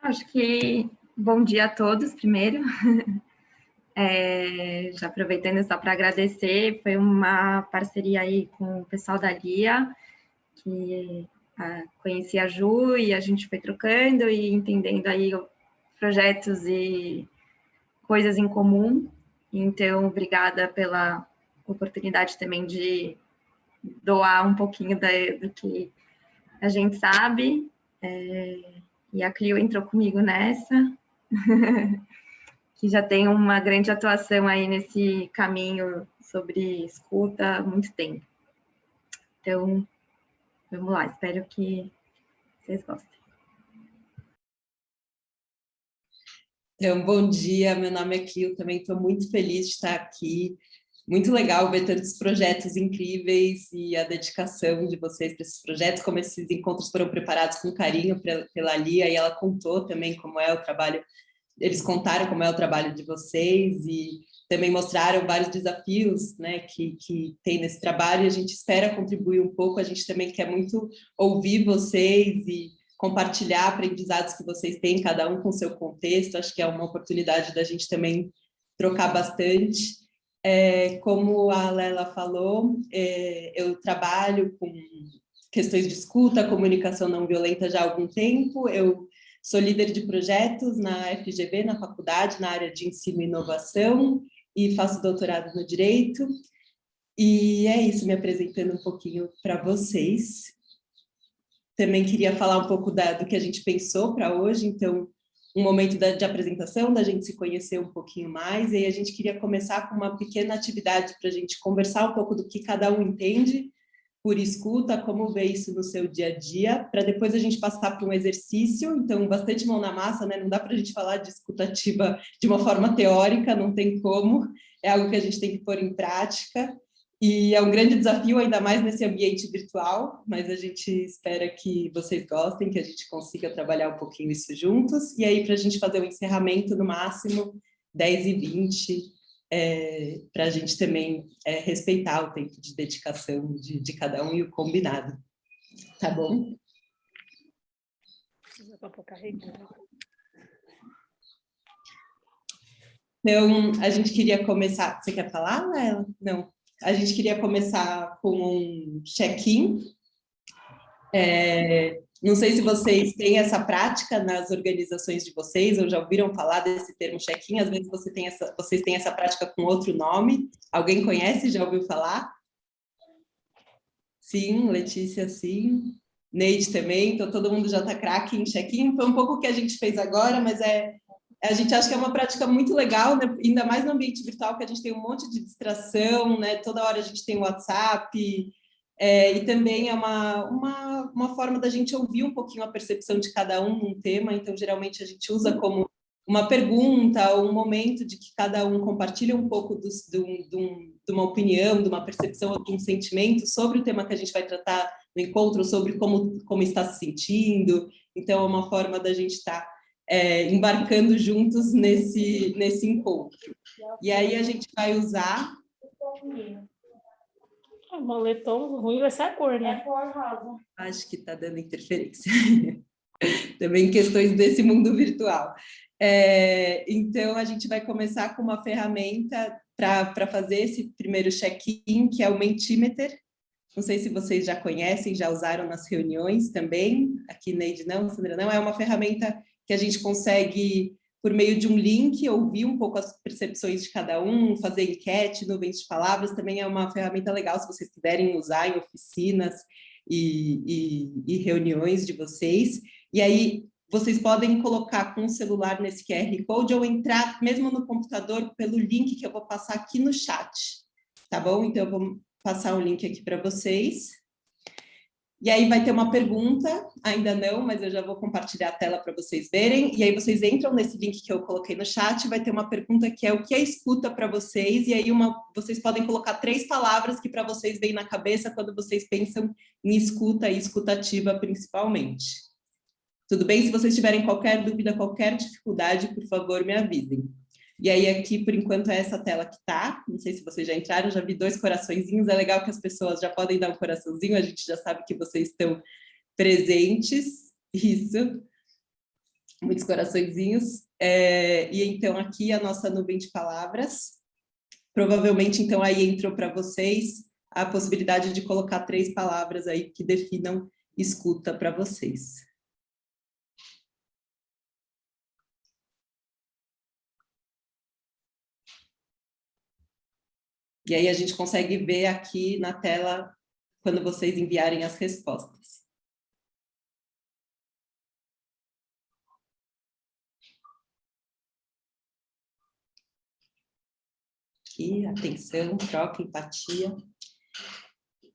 Acho que bom dia a todos, primeiro. Já aproveitando só para agradecer, foi uma parceria aí com o pessoal da Guia, que conheci a Ju e a gente foi trocando e entendendo aí projetos e coisas em comum. Então, obrigada pela oportunidade também de doar um pouquinho do que a gente sabe. E a Clio entrou comigo nessa. Que já tem uma grande atuação aí nesse caminho sobre escuta há muito tempo. Então, vamos lá, espero que vocês gostem. Então, bom dia, meu nome é Clio, também estou muito feliz de estar aqui. Muito legal ver tantos projetos incríveis e a dedicação de vocês para esses projetos, como esses encontros foram preparados com carinho pela Lia, e ela contou também como é o trabalho, eles contaram como é o trabalho de vocês e também mostraram vários desafios, né, que tem nesse trabalho, e a gente espera contribuir um pouco, a gente também quer muito ouvir vocês e compartilhar aprendizados que vocês têm, cada um com o seu contexto, acho que é uma oportunidade da gente também trocar bastante. Como a Lela falou, eu trabalho com questões de escuta, comunicação não violenta já há algum tempo, eu sou líder de projetos na FGV, na faculdade, na área de ensino e inovação, e faço doutorado no Direito, e é isso, me apresentando um pouquinho para vocês. Também queria falar um pouco do que a gente pensou para hoje, então, um momento de apresentação, da gente se conhecer um pouquinho mais, e aí a gente queria começar com uma pequena atividade para a gente conversar um pouco do que cada um entende por escuta, como vê isso no seu dia a dia, para depois a gente passar para um exercício, então, bastante mão na massa, né? Não dá para a gente falar de escutativa de uma forma teórica, não tem como, é algo que a gente tem que pôr em prática, e é um grande desafio, ainda mais nesse ambiente virtual, mas a gente espera que vocês gostem, que a gente consiga trabalhar um pouquinho isso juntos. E aí, para a gente fazer o encerramento, no máximo, 10h20, para a gente também respeitar o tempo de dedicação de cada um e o combinado. Tá bom? Então, a gente queria começar... Você quer falar, Lela? Não. A gente queria começar com um check-in. Não sei se vocês têm essa prática nas organizações de vocês, ou já ouviram falar desse termo check-in, às vezes vocês têm essa prática com outro nome. Alguém conhece? Já ouviu falar? Sim, Letícia, sim. Neide também, então todo mundo já está craque em check-in. Foi um pouco o que a gente fez agora, mas a gente acha que é uma prática muito legal, né? Ainda mais no ambiente virtual, que a gente tem um monte de distração, né? Toda hora a gente tem o WhatsApp, e também é uma forma da gente ouvir um pouquinho a percepção de cada um num tema, então geralmente a gente usa como uma pergunta ou um momento de que cada um compartilha um pouco de uma opinião, de uma percepção ou de um sentimento sobre o tema que a gente vai tratar no encontro, sobre como está se sentindo, então é uma forma da gente estar embarcando juntos nesse encontro. E aí a gente vai usar... O moletom ruim vai ser a cor, né? É cor rosa. Acho que está dando interferência. Também questões desse mundo virtual. Então, a gente vai começar com uma ferramenta para fazer esse primeiro check-in, que é o Mentimeter. Não sei se vocês já conhecem, já usaram nas reuniões também. Aqui, Neide não, Sandra não. É uma ferramenta que a gente consegue, por meio de um link, ouvir um pouco as percepções de cada um, fazer enquete, nuvens de palavras. Também é uma ferramenta legal, se vocês quiserem usar em oficinas e reuniões de vocês. E aí, vocês podem colocar com o celular nesse QR Code ou entrar mesmo no computador pelo link que eu vou passar aqui no chat, tá bom? Então, eu vou passar o link aqui para vocês. E aí vai ter uma pergunta, ainda não, mas eu já vou compartilhar a tela para vocês verem. E aí vocês entram nesse link que eu coloquei no chat, vai ter uma pergunta que é o que é escuta para vocês, e aí vocês podem colocar 3 palavras que para vocês vêm na cabeça quando vocês pensam em escuta e escutativa principalmente. Tudo bem? Se vocês tiverem qualquer dúvida, qualquer dificuldade, por favor, me avisem. E aí aqui, por enquanto, é essa tela que tá. Não sei se vocês já entraram, já vi 2 coraçõezinhos. É legal que as pessoas já podem dar um coraçãozinho, a gente já sabe que vocês estão presentes. Isso. Muitos coraçõezinhos. E então aqui a nossa nuvem de palavras. Provavelmente então aí entrou para vocês a possibilidade de colocar 3 palavras aí que definam escuta para vocês. E aí a gente consegue ver aqui na tela quando vocês enviarem as respostas. Aqui, atenção, troca, empatia.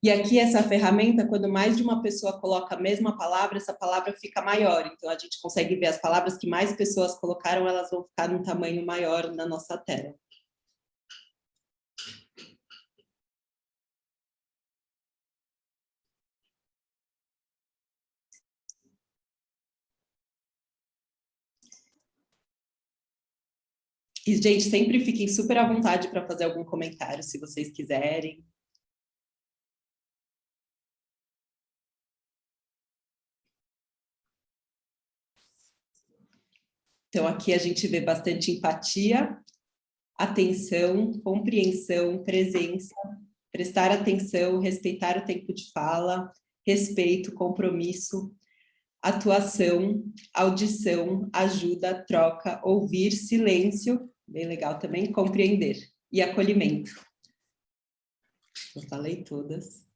E aqui essa ferramenta, quando mais de uma pessoa coloca a mesma palavra, essa palavra fica maior. Então a gente consegue ver as palavras que mais pessoas colocaram, elas vão ficar num tamanho maior na nossa tela. E, gente, sempre fiquem super à vontade para fazer algum comentário, se vocês quiserem. Então, aqui a gente vê bastante empatia, atenção, compreensão, presença, prestar atenção, respeitar o tempo de fala, respeito, compromisso, atuação, audição, ajuda, troca, ouvir, silêncio, bem legal também, compreender, e acolhimento. Eu falei todas.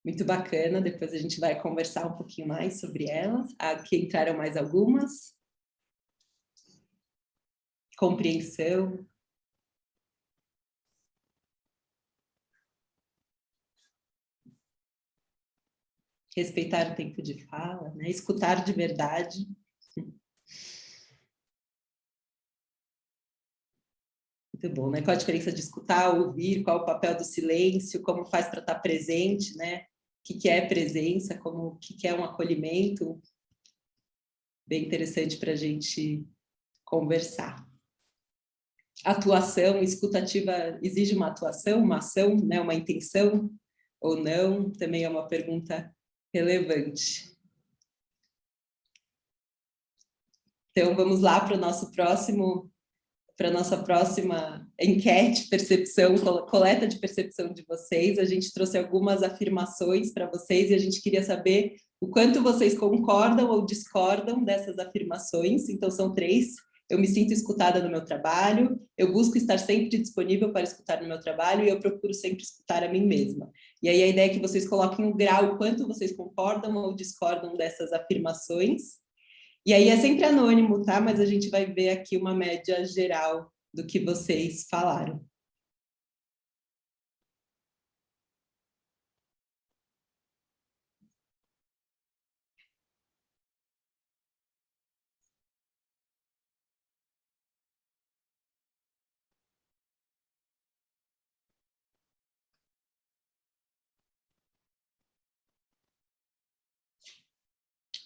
Muito bacana, depois a gente vai conversar um pouquinho mais sobre elas. Aqui entraram mais algumas. Compreensão. Respeitar o tempo de fala, né? Escutar de verdade. Muito bom, né? Qual a diferença de escutar, ouvir, qual o papel do silêncio, como faz para estar presente, né? O que é presença, o que é um acolhimento. Bem interessante para a gente conversar. Atuação, escutativa, exige uma atuação, uma ação, né? Uma intenção ou não? Também é uma pergunta relevante. Então, vamos lá para o nosso próximo... para a nossa próxima enquete, percepção, coleta de percepção de vocês. A gente trouxe algumas afirmações para vocês e a gente queria saber o quanto vocês concordam ou discordam dessas afirmações. Então, são 3. Eu me sinto escutada no meu trabalho, eu busco estar sempre disponível para escutar no meu trabalho e eu procuro sempre escutar a mim mesma. E aí a ideia é que vocês coloquem o grau, o quanto vocês concordam ou discordam dessas afirmações. E aí é sempre anônimo, tá? Mas a gente vai ver aqui uma média geral do que vocês falaram.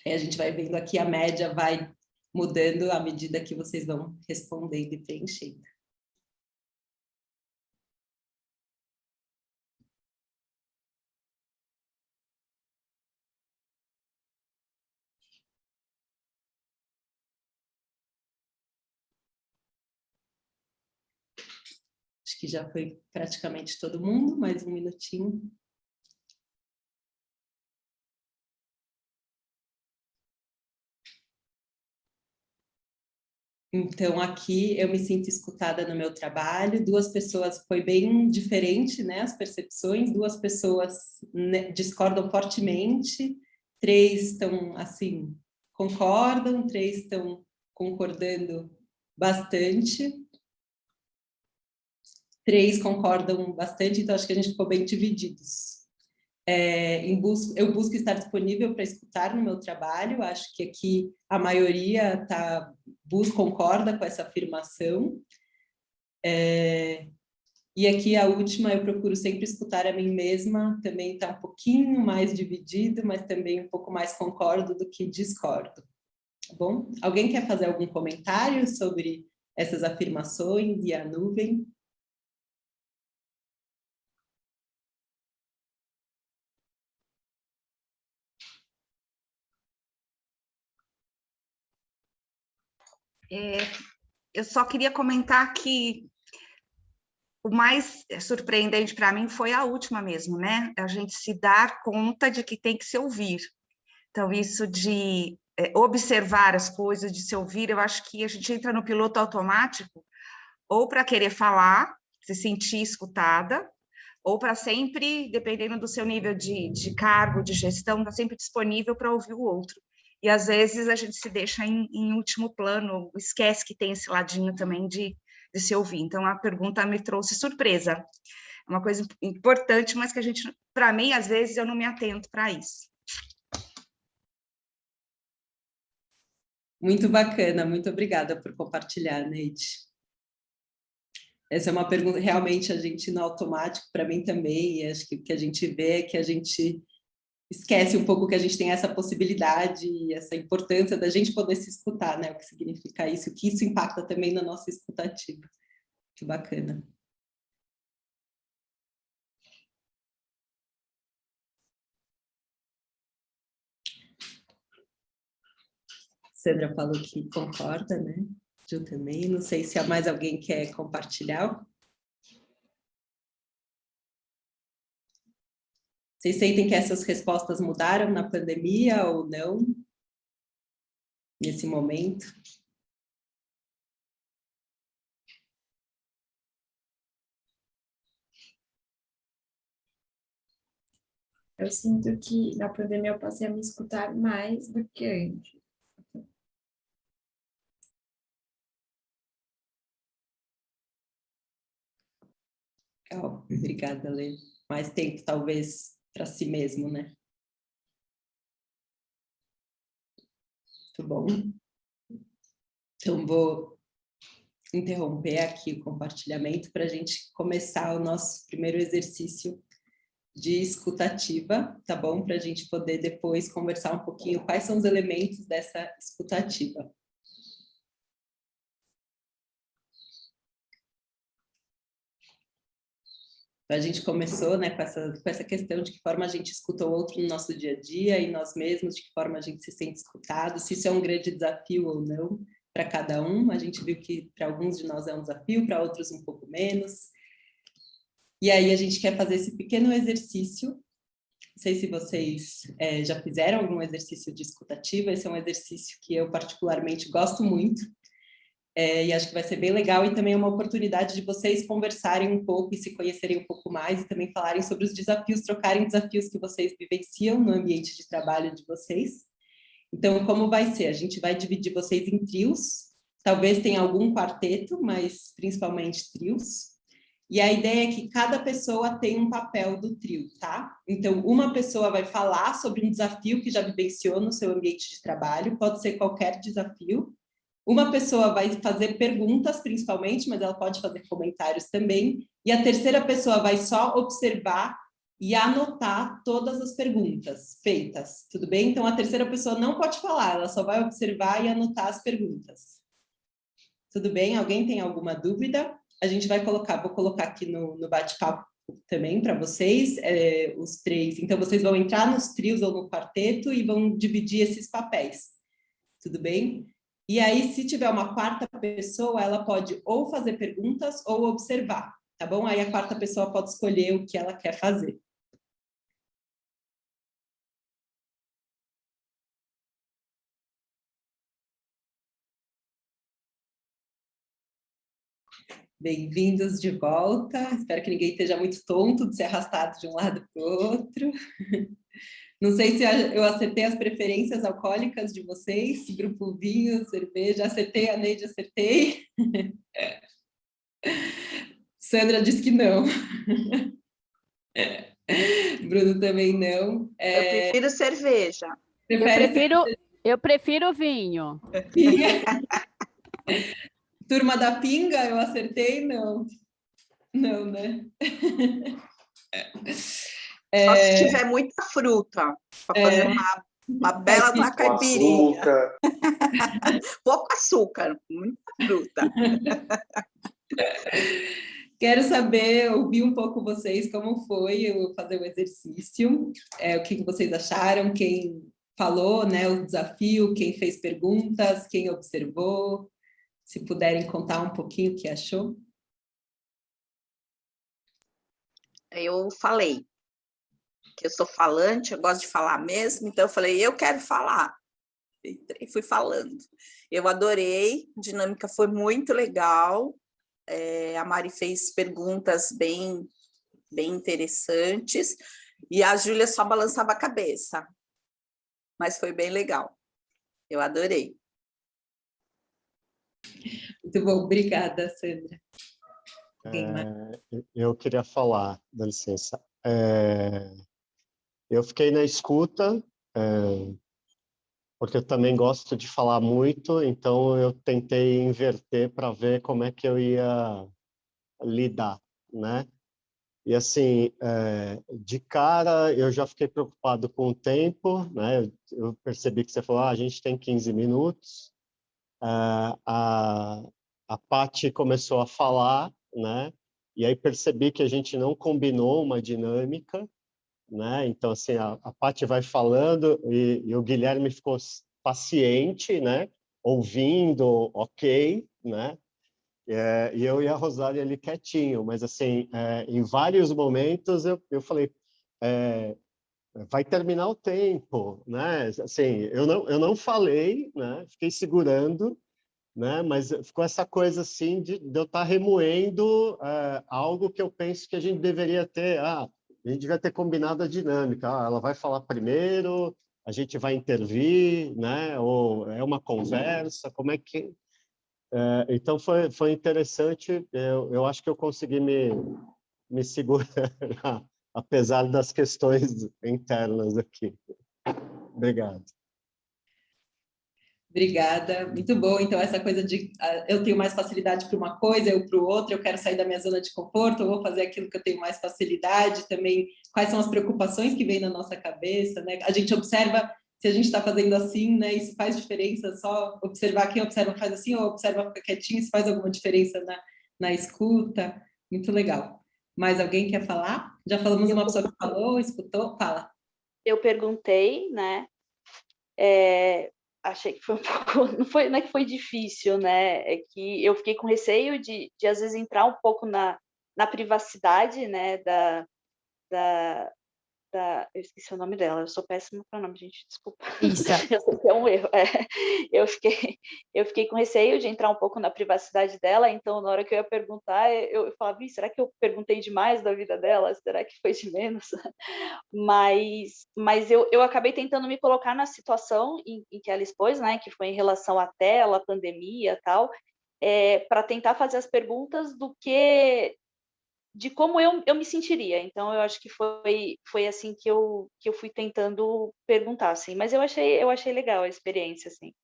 Aí a gente vai vendo aqui, a média vai mudando à medida que vocês vão respondendo e preenchendo. Acho que já foi praticamente todo mundo, mais um minutinho. Então, aqui eu me sinto escutada no meu trabalho. 2 pessoas, foi bem diferente, né? As percepções. 2 pessoas, né, discordam fortemente. 3 estão, assim, concordam. 3 estão concordando bastante. 3 concordam bastante, então acho que a gente ficou bem divididos. Eu busco estar disponível para escutar no meu trabalho, acho que aqui a maioria concorda com essa afirmação. E aqui a última, eu procuro sempre escutar a mim mesma, também está um pouquinho mais dividido, mas também um pouco mais concordo do que discordo. Tá bom? Alguém quer fazer algum comentário sobre essas afirmações e a nuvem? Eu só queria comentar que o mais surpreendente para mim foi a última mesmo, né? A gente se dar conta de que tem que se ouvir. Então, isso de observar as coisas, de se ouvir, eu acho que a gente entra no piloto automático, ou para querer falar, se sentir escutada, ou para sempre, dependendo do seu nível de cargo, de gestão, estar sempre disponível para ouvir o outro. E às vezes a gente se deixa em último plano, esquece que tem esse ladinho também de se ouvir. Então a pergunta me trouxe surpresa. É uma coisa importante, mas que a gente, para mim, às vezes eu não me atento para isso. Muito bacana, muito obrigada por compartilhar, Neide. Essa é uma pergunta, realmente, a gente no automático, para mim também, e acho que o que a gente vê é que a gente esquece um pouco que a gente tem essa possibilidade e essa importância da gente poder se escutar, né? O que significa isso, o que isso impacta também na nossa escutativa. Que bacana. Sandra falou que concorda, né? Ju também. Não sei se mais alguém quer compartilhar. Vocês sentem que essas respostas mudaram na pandemia ou não? Nesse momento? Eu sinto que na pandemia eu passei a me escutar mais do que antes. Legal, obrigada, Lê. Mais tempo, talvez, para si mesmo, né? Muito bom. Então, vou interromper aqui o compartilhamento para a gente começar o nosso primeiro exercício de escutativa, tá bom? Para a gente poder depois conversar um pouquinho quais são os elementos dessa escutativa. A gente começou, né, com essa questão de que forma a gente escuta o outro no nosso dia a dia e nós mesmos, de que forma a gente se sente escutado, se isso é um grande desafio ou não para cada um. A gente viu que para alguns de nós é um desafio, para outros um pouco menos. E aí a gente quer fazer esse pequeno exercício. Não sei se vocês já fizeram algum exercício de escutativa. Esse é um exercício que eu particularmente gosto muito. E acho que vai ser bem legal e também é uma oportunidade de vocês conversarem um pouco e se conhecerem um pouco mais e também falarem sobre os desafios, trocarem desafios que vocês vivenciam no ambiente de trabalho de vocês. Então, como vai ser? A gente vai dividir vocês em trios, talvez tenha algum quarteto, mas principalmente trios. E a ideia é que cada pessoa tem um papel do trio, tá? Então, uma pessoa vai falar sobre um desafio que já vivenciou no seu ambiente de trabalho, pode ser qualquer desafio. Uma pessoa vai fazer perguntas, principalmente, mas ela pode fazer comentários também. E a terceira pessoa vai só observar e anotar todas as perguntas feitas, tudo bem? Então, a terceira pessoa não pode falar, ela só vai observar e anotar as perguntas. Tudo bem? Alguém tem alguma dúvida? A gente vai colocar, vou colocar aqui no bate-papo também para vocês, os três. Então, vocês vão entrar nos trios ou no quarteto e vão dividir esses papéis. Tudo bem? E aí, se tiver uma quarta pessoa, ela pode ou fazer perguntas ou observar, tá bom? Aí a quarta pessoa pode escolher o que ela quer fazer. Bem-vindos de volta. Espero que ninguém esteja muito tonto de ser arrastado de um lado para o outro. Não sei se eu acertei as preferências alcoólicas de vocês, grupo vinho, cerveja, acertei, a Neide, acertei. Sandra disse que não. Bruno também não. Eu prefiro cerveja. Eu prefiro vinho. Turma da pinga, eu acertei? Não. Não, né? Só se tiver muita fruta, para fazer uma bela uma caipirinha. Pouco açúcar, muita fruta. Quero saber, ouvir um pouco vocês, como foi eu fazer o exercício, o que vocês acharam, quem falou, né, o desafio, quem fez perguntas, quem observou, Se puderem contar um pouquinho o que achou. Eu falei que eu sou falante, eu gosto de falar mesmo, então eu falei, eu quero falar. E fui falando. Eu adorei, a dinâmica foi muito legal. A Mari fez perguntas bem interessantes, e a Júlia só balançava a cabeça. Mas foi bem legal. Eu adorei. Muito bom, obrigada, Sandra. Eu queria falar, dá licença. Eu fiquei na escuta, porque eu também gosto de falar muito, então eu tentei inverter para ver como é que eu ia lidar, né? E assim, de cara, eu já fiquei preocupado com o tempo, né? Eu percebi que você falou, a gente tem 15 minutos. A Paty começou a falar, né? E aí percebi que a gente não combinou uma dinâmica, né? Então, assim, a Paty vai falando e o Guilherme ficou paciente, né? Ouvindo, ok, né? E eu e a Rosália ali quietinho, mas, assim, em vários momentos eu falei, vai terminar o tempo, né? Assim, eu não falei, né? Fiquei segurando, né? Mas ficou essa coisa assim de eu estar remoendo algo que eu penso que a gente deveria ter. A gente devia ter combinado a dinâmica. Ela vai falar primeiro, a gente vai intervir, né? Ou é uma conversa? Como é que? Então foi interessante. Eu acho que eu consegui me segurar, apesar das questões internas aqui. Obrigado. Obrigada, muito bom. Então, essa coisa de eu tenho mais facilidade para uma coisa, eu para o outro, eu quero sair da minha zona de conforto, eu vou fazer aquilo que eu tenho mais facilidade também. Quais são as preocupações que vêm na nossa cabeça, né? A gente observa se a gente está fazendo assim, né? Isso faz diferença, só observar quem observa faz assim, ou observa fica quietinho, isso faz alguma diferença na escuta. Muito legal. Mais alguém quer falar? Já falamos uma pessoa que falou, escutou? Fala. Eu perguntei, né? Achei que foi um pouco, não é que foi difícil, né? É que eu fiquei com receio de às vezes entrar um pouco na privacidade, né? Eu esqueci o nome dela, eu sou péssima para o nome, gente, desculpa. Isso. Eu sei que é um erro. Eu fiquei com receio de entrar um pouco na privacidade dela, então na hora que eu ia perguntar, eu falava, será que eu perguntei demais da vida dela? Será que foi de menos? Mas eu acabei tentando me colocar na situação em que ela expôs, né, que foi em relação à tela, pandemia e tal, para tentar fazer as perguntas de como eu me sentiria. Então, eu acho que foi assim que eu fui tentando perguntar, assim. Mas eu achei legal a experiência, assim.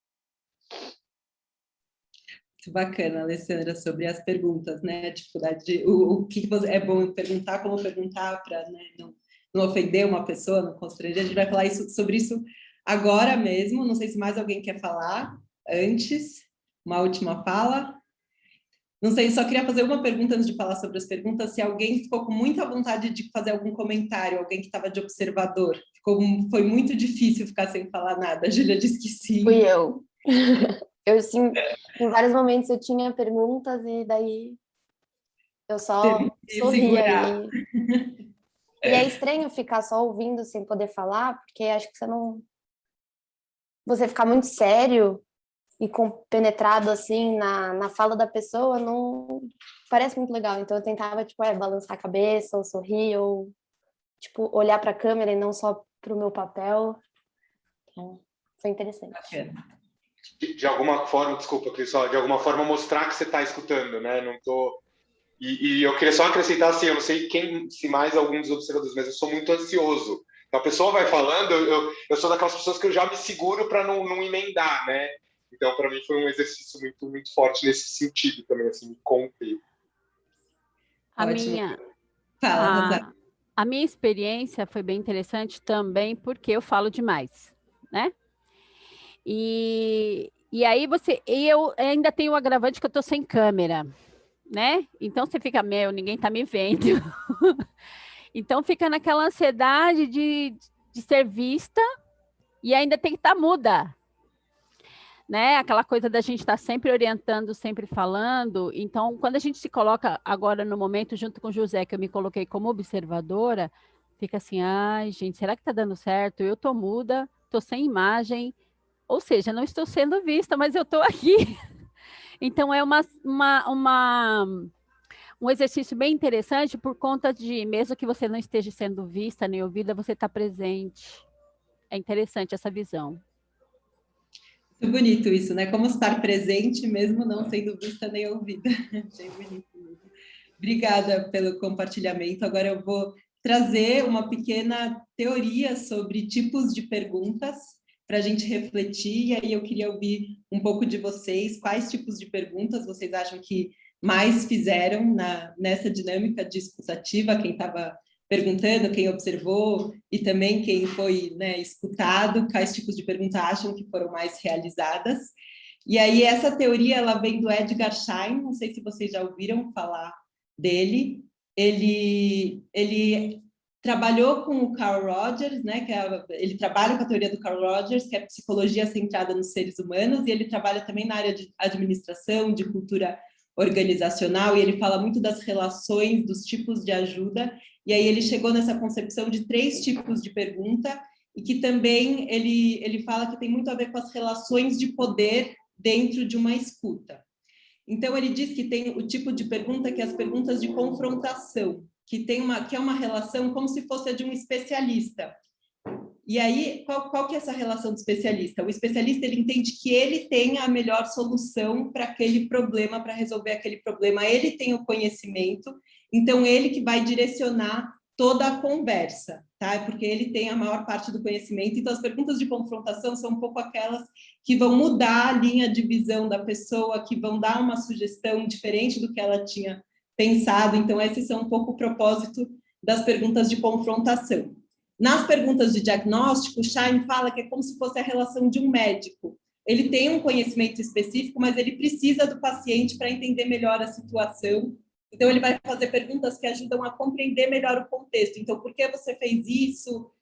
Muito bacana, Alessandra, sobre as perguntas, né? A dificuldade o que é bom perguntar, como perguntar para, né, não ofender uma pessoa, não constranger. A gente vai falar sobre isso agora mesmo. Não sei se mais alguém quer falar antes. Uma última fala. Não sei, só queria fazer uma pergunta antes de falar sobre as perguntas, se alguém ficou com muita vontade de fazer algum comentário, alguém que estava de observador. Foi muito difícil ficar sem falar nada. A Júlia disse que sim. Fui eu. Eu, sim, em vários momentos eu tinha perguntas e daí eu só sorria. E é estranho ficar só ouvindo sem poder falar, porque acho que você ficar muito sério e compenetrado assim na fala da pessoa não parece muito legal. Então eu tentava balançar a cabeça, ou sorrir, ou olhar para a câmera e não só para o meu papel. Então, foi interessante. De alguma forma, desculpa, Cris, de alguma forma mostrar que você está escutando, né? Não tô. E eu queria só acrescentar assim, eu não sei se mais algum dos observadores, mas eu sou muito ansioso. Então a pessoa vai falando, eu sou daquelas pessoas que eu já me seguro para não emendar, né? Então, para mim, foi um exercício muito, muito forte nesse sentido também, assim, me conter. A minha experiência foi bem interessante também, porque eu falo demais, né? E aí eu ainda tenho o agravante que eu estou sem câmera, né? Então você fica, ninguém está me vendo. Então fica naquela ansiedade de ser vista e ainda tem que estar muda. né? Aquela coisa da gente estar sempre orientando, sempre falando. Então, quando a gente se coloca agora no momento, junto com o José, que eu me coloquei como observadora, fica assim, ai, gente, será que está dando certo? Eu estou muda, estou sem imagem, ou seja, não estou sendo vista, mas eu estou aqui. Então, é um exercício bem interessante por conta de, mesmo que você não esteja sendo vista nem ouvida, você está presente. É interessante essa visão. Muito bonito isso, né? Como estar presente mesmo não sendo vista nem ouvida. Achei bonito mesmo. Obrigada pelo compartilhamento. Agora eu vou trazer uma pequena teoria sobre tipos de perguntas para a gente refletir, e aí eu queria ouvir um pouco de vocês, quais tipos de perguntas vocês acham que mais fizeram nessa dinâmica discursativa, quem estava perguntando, quem observou, e também quem foi, né, escutado, quais tipos de perguntas acham que foram mais realizadas. E aí essa teoria, ela vem do Edgar Schein, não sei se vocês já ouviram falar dele. Ele trabalhou com o Carl Rogers, né, ele trabalha com a teoria do Carl Rogers, que é psicologia centrada nos seres humanos, e ele trabalha também na área de administração, de cultura organizacional, e ele fala muito das relações, dos tipos de ajuda, e aí ele chegou nessa concepção de 3 tipos de pergunta, e que também ele fala que tem muito a ver com as relações de poder dentro de uma escuta. Então, ele diz que tem o tipo de pergunta que é as perguntas de confrontação, que é uma relação como se fosse a de um especialista. E aí, qual que é essa relação do especialista? O especialista, ele entende que ele tem a melhor solução para aquele problema, para resolver aquele problema. Ele tem o conhecimento, então ele que vai direcionar toda a conversa, tá? Porque ele tem a maior parte do conhecimento. Então, as perguntas de confrontação são um pouco aquelas que vão mudar a linha de visão da pessoa, que vão dar uma sugestão diferente do que ela tinha pensado. Então, esses são um pouco o propósito das perguntas de confrontação. Nas perguntas de diagnóstico, o Schein fala que é como se fosse a relação de um médico. Ele tem um conhecimento específico, mas ele precisa do paciente para entender melhor a situação. Então, ele vai fazer perguntas que ajudam a compreender melhor o contexto. Então, por que você fez isso?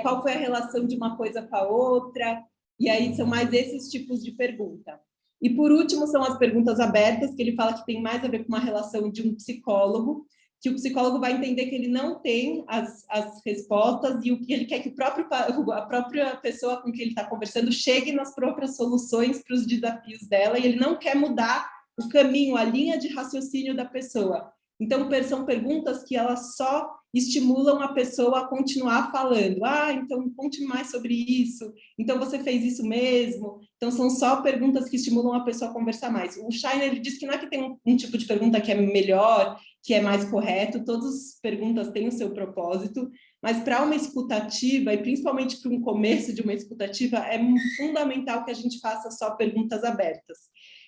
Qual foi a relação de uma coisa com a outra? E aí, são mais esses tipos de pergunta. E, por último, são as perguntas abertas, que ele fala que tem mais a ver com uma relação de um psicólogo, que o psicólogo vai entender que ele não tem as respostas e o que ele quer que a própria pessoa com quem ele está conversando chegue nas próprias soluções para os desafios dela, e ele não quer mudar o caminho, a linha de raciocínio da pessoa. Então, são perguntas que elas só estimulam a pessoa a continuar falando. Então, conte mais sobre isso. Então, você fez isso mesmo? Então, são só perguntas que estimulam a pessoa a conversar mais. O Schein, ele diz que não é que tem um tipo de pergunta que é melhor, que é mais correto, todas as perguntas têm o seu propósito, mas para uma escutativa, e principalmente para um começo de uma escutativa, é fundamental que a gente faça só perguntas abertas.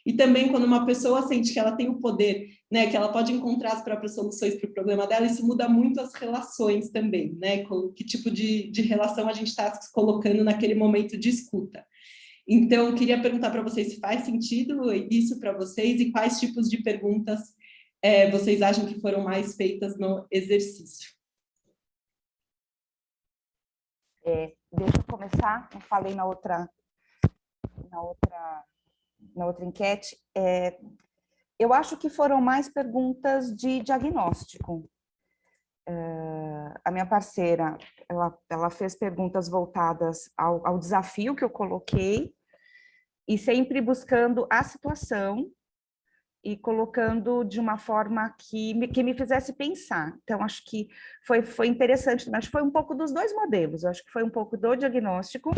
E também quando uma pessoa sente que ela tem o poder, né, que ela pode encontrar as próprias soluções para o problema dela, isso muda muito as relações também, né? Com que tipo de relação a gente está se colocando naquele momento de escuta. Então, eu queria perguntar para vocês se faz sentido isso para vocês e quais tipos de perguntas vocês acham que foram mais feitas no exercício. Deixa eu começar, eu falei na outra enquete. Eu acho que foram mais perguntas de diagnóstico. A minha parceira, ela fez perguntas voltadas ao desafio que eu coloquei, e sempre buscando a situação e colocando de uma forma que me fizesse pensar. Então, acho que foi interessante, mas foi um pouco dos dois modelos. Eu acho que foi um pouco do diagnóstico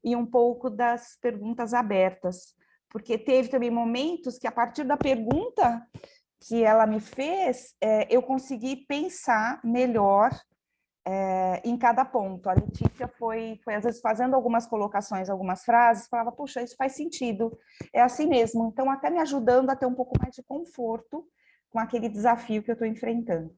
e um pouco das perguntas abertas, porque teve também momentos que, a partir da pergunta que ela me fez, eu consegui pensar melhor em cada ponto. A Letícia foi, às vezes, fazendo algumas colocações, algumas frases, falava, puxa, isso faz sentido, é assim mesmo. Então, até me ajudando a ter um pouco mais de conforto com aquele desafio que eu estou enfrentando.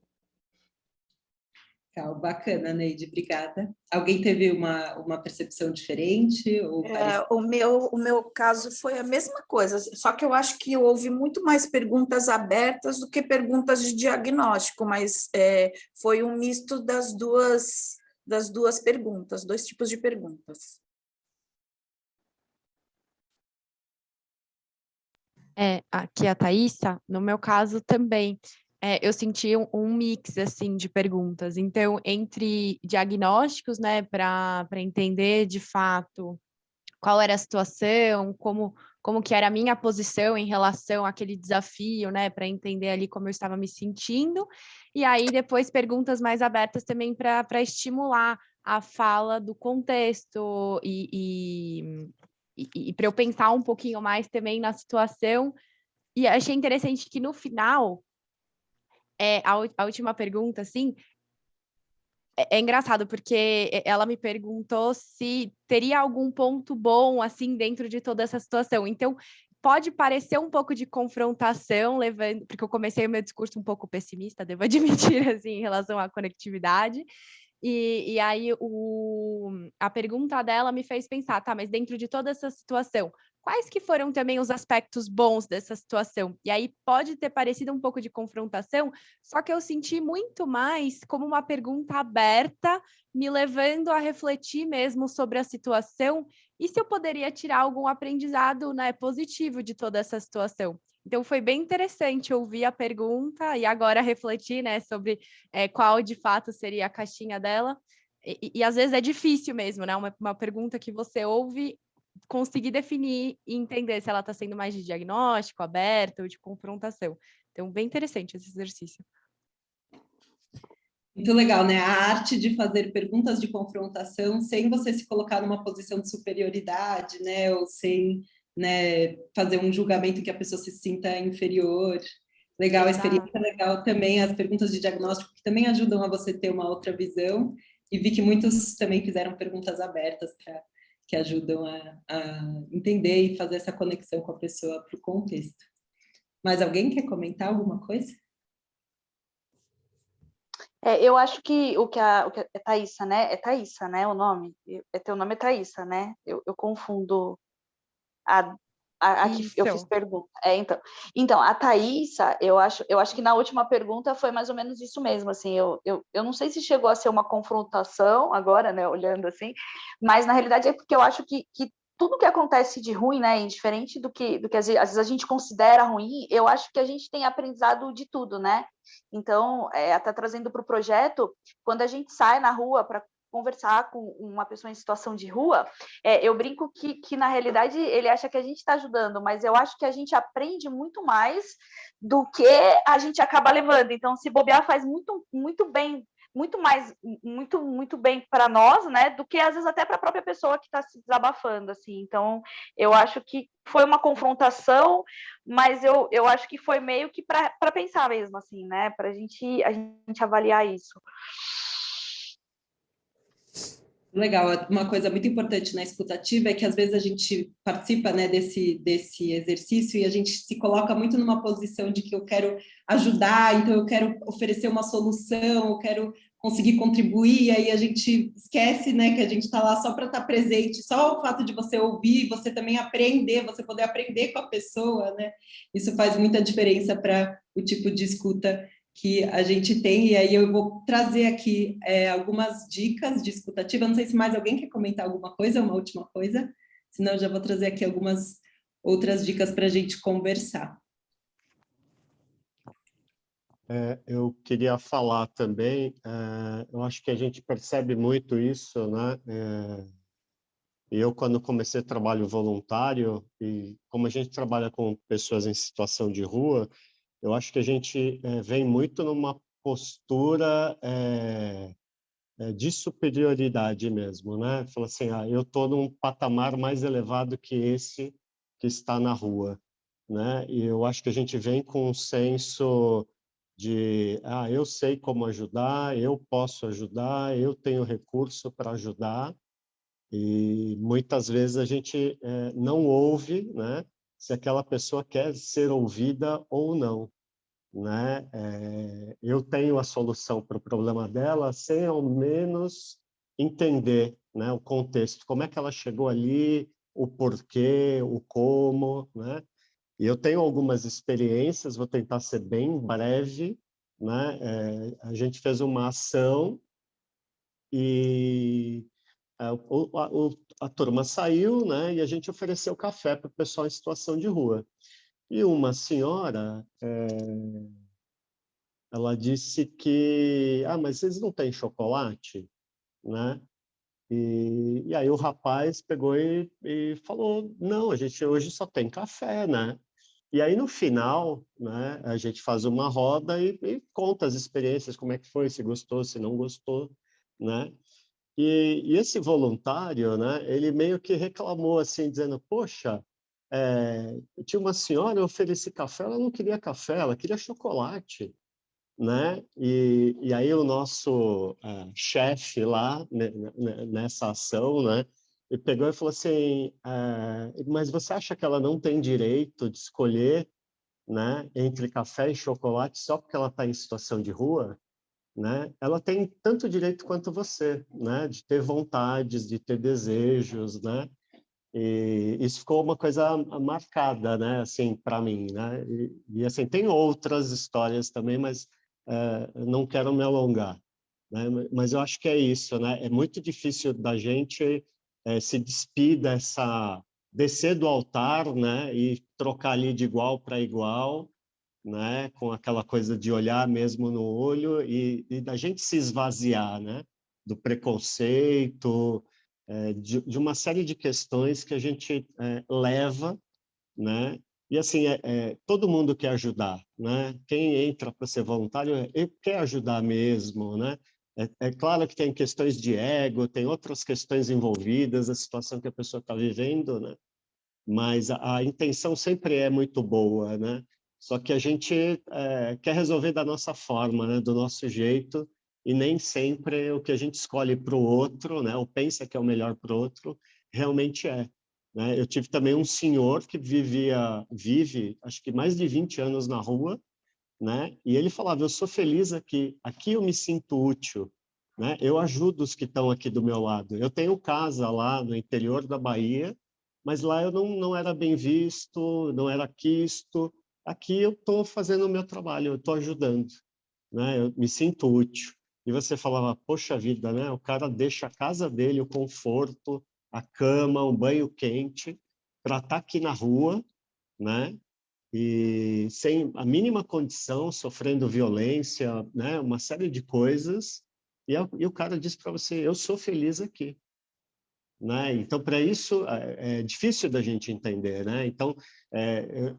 Legal, bacana, Neide, obrigada. Alguém teve uma percepção diferente? Ou o meu caso foi a mesma coisa, só que eu acho que houve muito mais perguntas abertas do que perguntas de diagnóstico, mas foi um misto das duas perguntas, 2 tipos de perguntas. aqui a Thaísa, no meu caso também, eu senti um mix, assim, de perguntas. Então, entre diagnósticos, né, para entender, de fato, qual era a situação, como que era a minha posição em relação àquele desafio, né, para entender ali como eu estava me sentindo, e aí depois perguntas mais abertas também para estimular a fala do contexto e para eu pensar um pouquinho mais também na situação. E achei interessante que no final, a última pergunta, assim, é engraçado, porque ela me perguntou se teria algum ponto bom, assim, dentro de toda essa situação. Então, pode parecer um pouco de confrontação, porque eu comecei o meu discurso um pouco pessimista, devo admitir, assim, em relação à conectividade. E aí a pergunta dela me fez pensar, tá, mas dentro de toda essa situação, quais que foram também os aspectos bons dessa situação? E aí pode ter parecido um pouco de confrontação, só que eu senti muito mais como uma pergunta aberta, me levando a refletir mesmo sobre a situação e se eu poderia tirar algum aprendizado, né, positivo de toda essa situação. Então, foi bem interessante ouvir a pergunta e agora refletir, né, sobre qual de fato seria a caixinha dela. E às vezes é difícil mesmo, né? Uma pergunta que você ouve, conseguir definir e entender se ela está sendo mais de diagnóstico, aberta ou de confrontação. Então, bem interessante esse exercício. Muito legal, né? A arte de fazer perguntas de confrontação sem você se colocar numa posição de superioridade, né? Ou sem, né, fazer um julgamento que a pessoa se sinta inferior. Legal, a experiência legal também, as perguntas de diagnóstico que também ajudam a você ter uma outra visão. E vi que muitos também fizeram perguntas abertas que ajudam a entender e fazer essa conexão com a pessoa para o contexto. Mais alguém quer comentar alguma coisa? Eu acho que o que é Thaísa, né? É Thaísa, né? O nome? Teu nome é Thaísa, né? Eu confundo a que eu fiz pergunta. Então, a Thaísa, eu acho que na última pergunta foi mais ou menos isso mesmo, assim, eu não sei se chegou a ser uma confrontação agora, né, olhando assim, mas na realidade é porque eu acho que tudo que acontece de ruim, né, indiferente do que às vezes a gente considera ruim, eu acho que a gente tem aprendizado de tudo, né? Então, até trazendo para o projeto, quando a gente sai na rua para conversar com uma pessoa em situação de rua, eu brinco que na realidade ele acha que a gente está ajudando, mas eu acho que a gente aprende muito mais do que a gente acaba levando. Então, se bobear, faz muito bem, muito bem para nós, né, do que às vezes até para a própria pessoa que está se desabafando, assim. Então, eu acho que foi uma confrontação, mas eu acho que foi meio que para pensar mesmo, assim, né, para a gente avaliar isso. Legal, uma coisa muito importante na escutativa é que às vezes a gente participa, né, desse exercício e a gente se coloca muito numa posição de que eu quero ajudar, então eu quero oferecer uma solução, eu quero conseguir contribuir, e aí a gente esquece, né, que a gente está lá só para estar presente, só o fato de você ouvir, você também aprender, você poder aprender com a pessoa, né, isso faz muita diferença para o tipo de escuta que a gente tem, e aí eu vou trazer aqui algumas dicas de escutativa. Não sei se mais alguém quer comentar alguma coisa, uma última coisa, senão eu já vou trazer aqui algumas outras dicas para a gente conversar. Eu queria falar também, eu acho que a gente percebe muito isso, né? Eu, quando comecei trabalho voluntário, e como a gente trabalha com pessoas em situação de rua, eu acho que a gente vem muito numa postura de superioridade mesmo, né? Fala assim, eu estou num patamar mais elevado que esse que está na rua, né? E eu acho que a gente vem com um senso de, eu sei como ajudar, eu posso ajudar, eu tenho recurso para ajudar, e muitas vezes a gente não ouve, né? Se aquela pessoa quer ser ouvida ou não, né? Eu tenho a solução para o problema dela sem ao menos entender, né, o contexto, como é que ela chegou ali, o porquê, o como, né? E eu tenho algumas experiências, vou tentar ser bem breve, né? A gente fez uma ação e a turma saiu, né? E a gente ofereceu café para o pessoal em situação de rua. E uma senhora, ela disse que, mas vocês não têm chocolate, né? E aí o rapaz pegou e falou, não, a gente hoje só tem café, né? E aí no final, né, a gente faz uma roda e conta as experiências, como é que foi, se gostou, se não gostou, né? E esse voluntário, né, ele meio que reclamou assim, dizendo, poxa, tinha uma senhora, eu ofereci café, ela não queria café, ela queria chocolate, né? E aí o nosso chefe lá nessa ação, né, ele pegou e falou assim, mas você acha que ela não tem direito de escolher, né, entre café e chocolate só porque ela está em situação de rua? Né? Ela tem tanto direito quanto você, né? De ter vontades, de ter desejos, né? E isso ficou uma coisa marcada, né? Assim, para mim, né? Assim, tem outras histórias também, mas não quero me alongar, né? Mas eu acho que é isso, né? É muito difícil da gente se despir descer do altar, né? E trocar ali de igual para igual, né? Com aquela coisa de olhar mesmo no olho e da gente se esvaziar, né? Do preconceito, de uma série de questões que a gente leva, né? E assim, todo mundo quer ajudar, né? Quem entra para ser voluntário quer ajudar mesmo, né? É claro que tem questões de ego, tem outras questões envolvidas, a situação que a pessoa está vivendo, né? Mas a intenção sempre é muito boa, né? Só que a gente quer resolver da nossa forma, né? Do nosso jeito, e nem sempre o que a gente escolhe para o outro, né? Ou pensa que é o melhor para o outro, realmente é. Né? Eu tive também um senhor que vive, acho que mais de 20 anos na rua, né? E ele falava, eu sou feliz aqui eu me sinto útil, né? Eu ajudo os que estão aqui do meu lado. Eu tenho casa lá no interior da Bahia, mas lá eu não era bem visto, não era quisto. Aqui eu estou fazendo o meu trabalho, eu estou ajudando, né? Eu me sinto útil. E você falava, poxa vida, né? O cara deixa a casa dele, o conforto, a cama, um banho quente, para estar aqui na rua, né? E sem a mínima condição, sofrendo violência, né? Uma série de coisas. E o cara diz para você, eu sou feliz aqui. Né? Então, para isso, é difícil da gente entender, né? Então,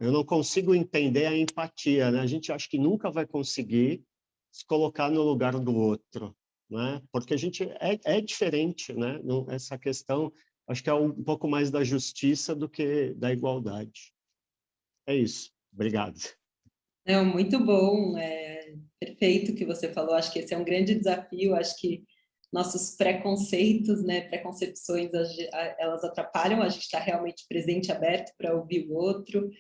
eu não consigo entender a empatia, né? A gente acha que nunca vai conseguir se colocar no lugar do outro, né? Porque a gente é diferente, né? Essa questão, acho que é um pouco mais da justiça do que da igualdade. É isso. Obrigado. Não, muito bom. Perfeito o que você falou. Acho que esse é um grande desafio. Acho que nossos preconceitos, né, preconcepções, elas atrapalham a gente estar realmente presente, aberto para ouvir o outro.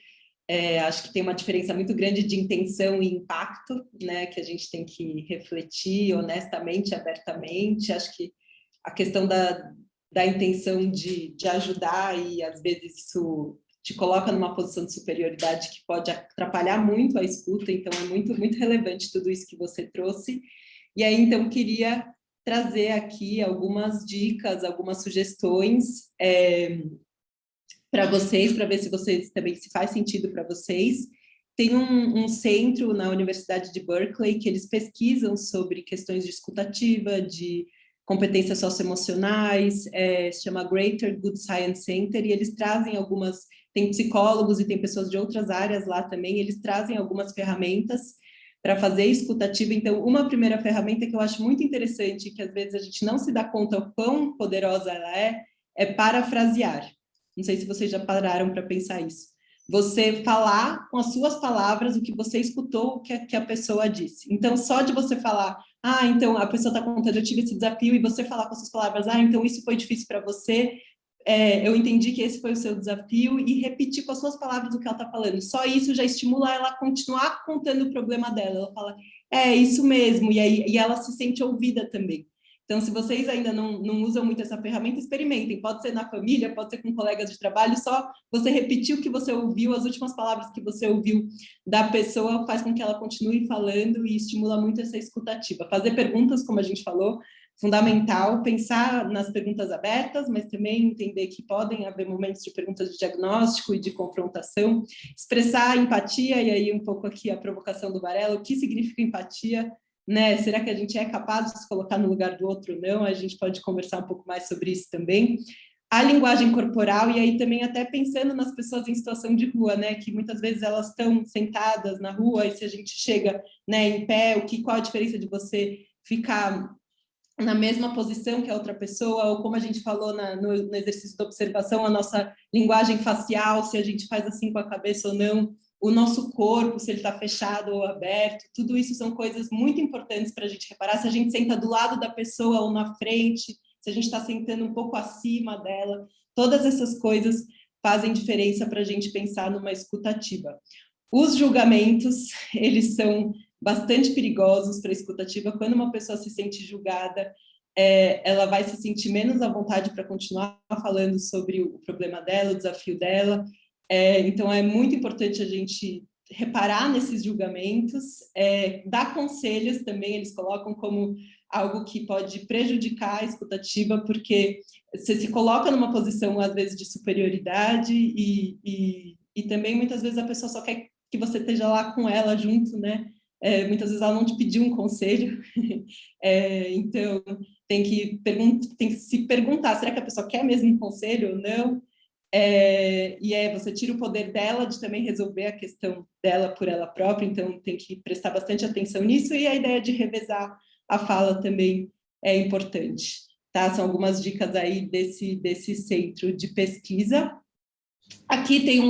Acho que tem uma diferença muito grande de intenção e impacto, né, que a gente tem que refletir honestamente, abertamente. Acho que a questão da intenção de ajudar, e às vezes isso te coloca numa posição de superioridade que pode atrapalhar muito a escuta, então é muito, muito relevante tudo isso que você trouxe. E aí, então, queria trazer aqui algumas dicas, algumas sugestões para vocês, para ver se vocês também, se faz sentido para vocês. Tem um centro na Universidade de Berkeley que eles pesquisam sobre questões de escutativa, de competências socioemocionais, se chama Greater Good Science Center, e eles trazem tem psicólogos e tem pessoas de outras áreas lá também, eles trazem algumas ferramentas para fazer escutativa. Então, uma primeira ferramenta que eu acho muito interessante, que às vezes a gente não se dá conta o quão poderosa ela é parafrasear. Não sei se vocês já pararam para pensar isso. Você falar com as suas palavras o que você escutou, o que a pessoa disse. Então, só de você falar, então a pessoa está contando, eu tive esse desafio, e você falar com as suas palavras, então isso foi difícil para você, eu entendi que esse foi o seu desafio, e repetir com as suas palavras o que ela está falando. Só isso já estimula ela a continuar contando o problema dela. Ela fala, isso mesmo, e ela se sente ouvida também. Então, se vocês ainda não usam muito essa ferramenta, experimentem. Pode ser na família, pode ser com colegas de trabalho, só você repetir o que você ouviu, as últimas palavras que você ouviu da pessoa, faz com que ela continue falando e estimula muito essa escutativa. Fazer perguntas, como a gente falou, fundamental pensar nas perguntas abertas, mas também entender que podem haver momentos de perguntas de diagnóstico e de confrontação, expressar empatia, e aí um pouco aqui a provocação do Varela, o que significa empatia, né? Será que a gente é capaz de se colocar no lugar do outro ou não? A gente pode conversar um pouco mais sobre isso também. A linguagem corporal, e aí também até pensando nas pessoas em situação de rua, né, que muitas vezes elas estão sentadas na rua, e se a gente chega, né, em pé, qual a diferença de você ficar na mesma posição que a outra pessoa, ou como a gente falou no exercício da observação, a nossa linguagem facial, se a gente faz assim com a cabeça ou não, o nosso corpo, se ele está fechado ou aberto, tudo isso são coisas muito importantes para a gente reparar, se a gente senta do lado da pessoa ou na frente, se a gente está sentando um pouco acima dela, todas essas coisas fazem diferença para a gente pensar numa escuta ativa. Os julgamentos, eles são bastante perigosos para a escuta ativa. Quando uma pessoa se sente julgada, ela vai se sentir menos à vontade para continuar falando sobre o problema dela, o desafio dela. Então, é muito importante a gente reparar nesses julgamentos, dar conselhos também, eles colocam como algo que pode prejudicar a escuta ativa, porque você se coloca numa posição, às vezes, de superioridade e também, muitas vezes, a pessoa só quer que você esteja lá com ela junto, né? Muitas vezes ela não te pediu um conselho, então tem que se perguntar, será que a pessoa quer mesmo um conselho ou não? Você tira o poder dela de também resolver a questão dela por ela própria, então tem que prestar bastante atenção nisso, e a ideia de revezar a fala também é importante, tá? São algumas dicas aí desse centro de pesquisa. Aqui tem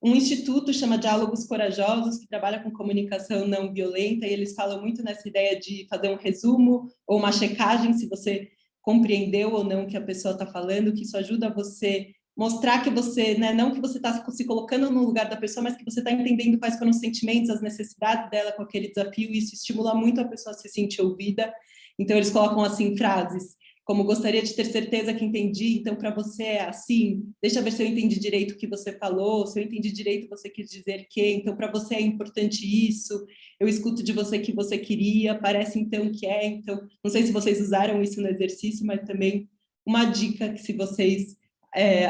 um instituto, chama Diálogos Corajosos, que trabalha com comunicação não violenta, e eles falam muito nessa ideia de fazer um resumo ou uma checagem, se você compreendeu ou não o que a pessoa está falando, que isso ajuda você mostrar que você, né, não que você está se colocando no lugar da pessoa, mas que você está entendendo quais foram os sentimentos, as necessidades dela com aquele desafio, e isso estimula muito a pessoa a se sentir ouvida. Então, eles colocam assim frases como: gostaria de ter certeza que entendi, então para você é assim, deixa eu ver se eu entendi direito o que você falou, se eu entendi direito você quis dizer que, então para você é importante isso, eu escuto de você que você queria, parece então que é, então, não sei se vocês usaram isso no exercício, mas também uma dica que, se vocês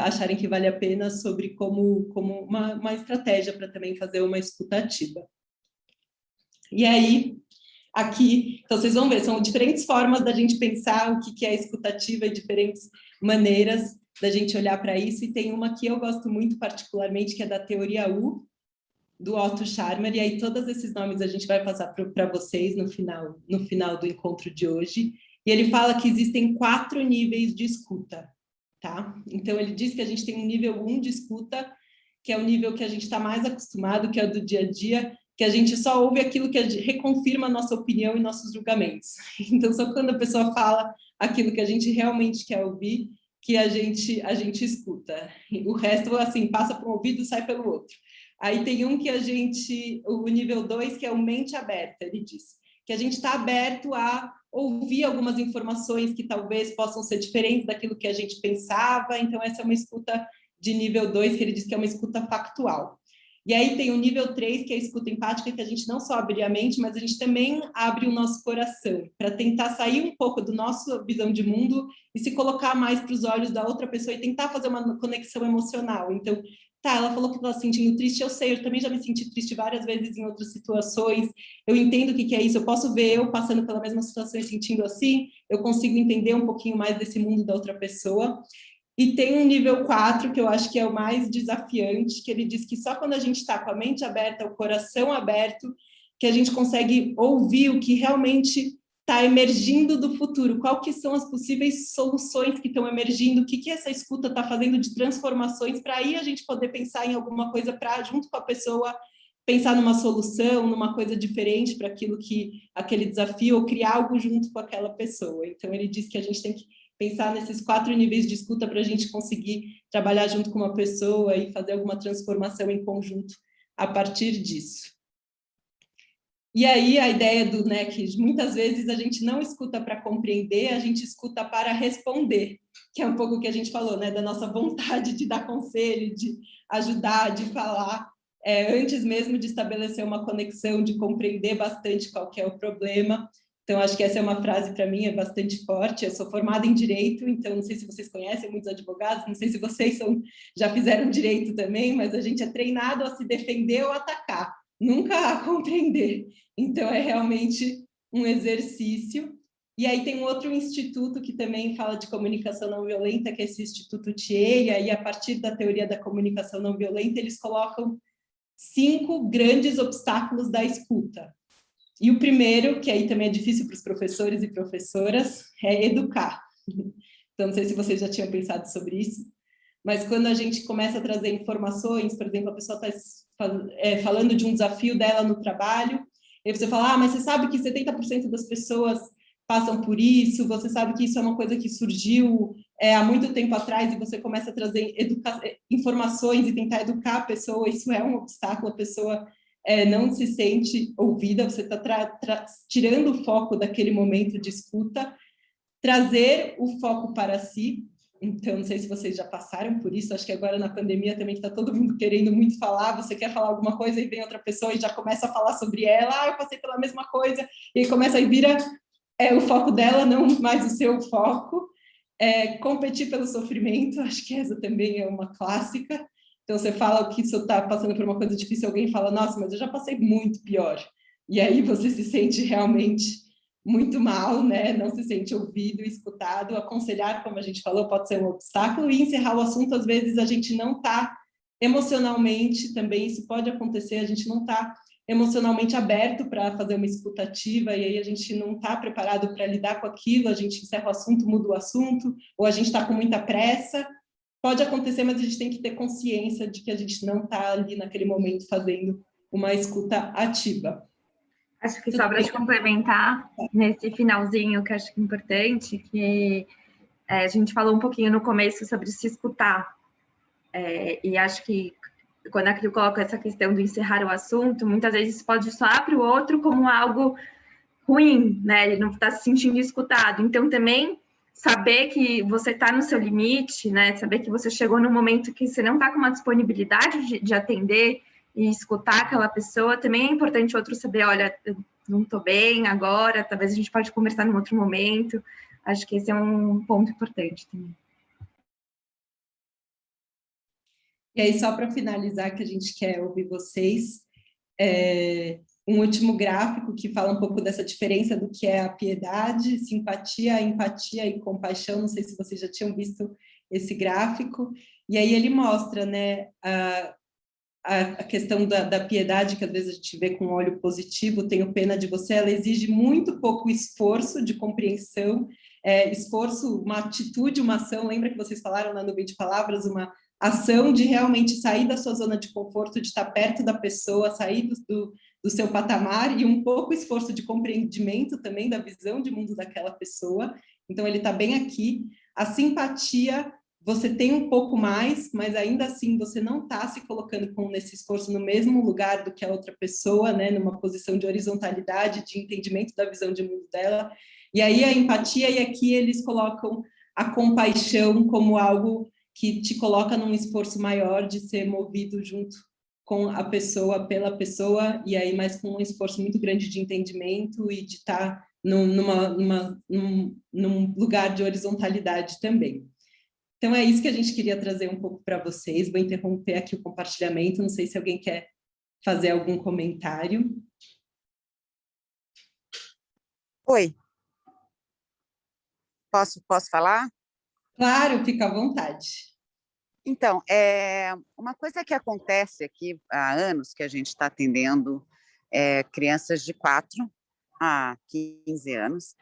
acharem que vale a pena, sobre como uma estratégia para também fazer uma escuta ativa. E aí, aqui, então vocês vão ver, são diferentes formas da gente pensar o que é escuta ativa e diferentes maneiras da gente olhar para isso, e tem uma que eu gosto muito particularmente, que é da teoria U, do Otto Scharmer, e aí todos esses nomes a gente vai passar para vocês no final do encontro de hoje, e ele fala que existem 4 níveis de escuta, tá? Então ele diz que a gente tem um nível 1 de escuta, que é o nível que a gente está mais acostumado, que é o do dia a dia, que a gente só ouve aquilo que reconfirma a nossa opinião e nossos julgamentos. Então, só quando a pessoa fala aquilo que a gente realmente quer ouvir, que a gente escuta. O resto, assim, passa por um ouvido e sai pelo outro. Aí tem um que o nível 2, que é o mente aberta, ele diz, que a gente está aberto a ouvir algumas informações que talvez possam ser diferentes daquilo que a gente pensava. Então, essa é uma escuta de nível 2, que ele diz que é uma escuta factual. E aí tem o nível 3, que é a escuta empática, que a gente não só abre a mente, mas a gente também abre o nosso coração, para tentar sair um pouco da nossa visão de mundo e se colocar mais para os olhos da outra pessoa e tentar fazer uma conexão emocional. Então, tá, ela falou que estava se sentindo triste, eu sei, eu também já me senti triste várias vezes em outras situações, eu entendo o que é isso, eu posso ver eu passando pela mesma situação e sentindo assim, eu consigo entender um pouquinho mais desse mundo da outra pessoa. E tem um nível 4, que eu acho que é o mais desafiante, que ele diz que só quando a gente está com a mente aberta, o coração aberto, que a gente consegue ouvir o que realmente está emergindo do futuro, qual que são as possíveis soluções que estão emergindo, o que essa escuta está fazendo de transformações, para aí a gente poder pensar em alguma coisa para, junto com a pessoa, pensar numa solução, numa coisa diferente para aquele desafio, ou criar algo junto com aquela pessoa. Então, ele diz que a gente tem que pensar nesses 4 níveis de escuta para a gente conseguir trabalhar junto com uma pessoa e fazer alguma transformação em conjunto a partir disso. E aí a ideia que muitas vezes a gente não escuta para compreender, a gente escuta para responder, que é um pouco o que a gente falou, né, da nossa vontade de dar conselho, de ajudar, de falar, antes mesmo de estabelecer uma conexão, de compreender bastante qual que é o problema. Então, acho que essa é uma frase, para mim, é bastante forte. Eu sou formada em Direito, então não sei se vocês conhecem muitos advogados, não sei se vocês já fizeram Direito também, mas a gente é treinado a se defender ou atacar, nunca a compreender. Então, é realmente um exercício. E aí tem um outro instituto que também fala de comunicação não violenta, que é esse Instituto Thier, e aí, a partir da teoria da comunicação não violenta, eles colocam 5 grandes obstáculos da escuta. E o primeiro, que aí também é difícil para os professores e professoras, é educar. Então, não sei se vocês já tinham pensado sobre isso, mas quando a gente começa a trazer informações, por exemplo, a pessoa está falando de um desafio dela no trabalho, e você fala, mas você sabe que 70% das pessoas passam por isso, você sabe que isso é uma coisa que surgiu há muito tempo atrás, e você começa a trazer informações e tentar educar a pessoa, isso é um obstáculo, a pessoa não se sente ouvida, você está tirando o foco daquele momento de escuta, trazer o foco para si. Então, não sei se vocês já passaram por isso, acho que agora na pandemia também está todo mundo querendo muito falar, você quer falar alguma coisa e vem outra pessoa e já começa a falar sobre ela, eu passei pela mesma coisa, e aí começa a vira o foco dela, não mais o seu foco. Competir pelo sofrimento, acho que essa também é uma clássica. Então, você fala que você está passando por uma coisa difícil, alguém fala, nossa, mas eu já passei muito pior. E aí você se sente realmente muito mal, né? Não se sente ouvido, escutado. Aconselhar, como a gente falou, pode ser um obstáculo. E encerrar o assunto, às vezes, a gente não está emocionalmente, também isso pode acontecer, a gente não está emocionalmente aberto para fazer uma escuta ativa, e aí a gente não está preparado para lidar com aquilo, a gente encerra o assunto, muda o assunto, ou a gente está com muita pressa. Pode acontecer, mas a gente tem que ter consciência de que a gente não está ali naquele momento fazendo uma escuta ativa. Acho que só para te complementar, nesse finalzinho, que acho que é importante, que a gente falou um pouquinho no começo sobre se escutar, e acho que quando a Cris coloca essa questão do encerrar o assunto, muitas vezes pode soar para o outro como algo ruim, né? Ele não está se sentindo escutado. Então, também saber que você está no seu limite, né? Saber que você chegou num momento que você não está com uma disponibilidade de atender e escutar aquela pessoa, também é importante o outro saber, olha, eu não estou bem agora, talvez a gente pode conversar num outro momento. Acho que esse é um ponto importante também. E aí, só para finalizar, que a gente quer ouvir vocês, um último gráfico que fala um pouco dessa diferença do que é a piedade, simpatia, empatia e compaixão. Não sei se vocês já tinham visto esse gráfico. E aí ele mostra, né, a questão da piedade, que às vezes a gente vê com um olho positivo, tenho pena de você, ela exige muito pouco esforço de compreensão, esforço, uma atitude, uma ação. Lembra que vocês falaram na nuvem de palavras, uma ação de realmente sair da sua zona de conforto, de estar perto da pessoa, sair do seu patamar, e um pouco esforço de compreendimento também da visão de mundo daquela pessoa. Então, ele está bem aqui. A simpatia, você tem um pouco mais, mas ainda assim você não está se colocando nesse esforço no mesmo lugar do que a outra pessoa, né? Numa posição de horizontalidade, de entendimento da visão de mundo dela. E aí a empatia, e aqui eles colocam a compaixão como algo que te coloca num esforço maior de ser movido junto com a pessoa, pela pessoa, e aí mais com um esforço muito grande de entendimento e de estar num lugar de horizontalidade também. Então, é isso que a gente queria trazer um pouco para vocês. Vou interromper aqui o compartilhamento, não sei se alguém quer fazer algum comentário. Oi. Posso falar? Claro, fica à vontade. Então, uma coisa que acontece aqui há anos, que a gente está atendendo crianças de 4 a 15 anos,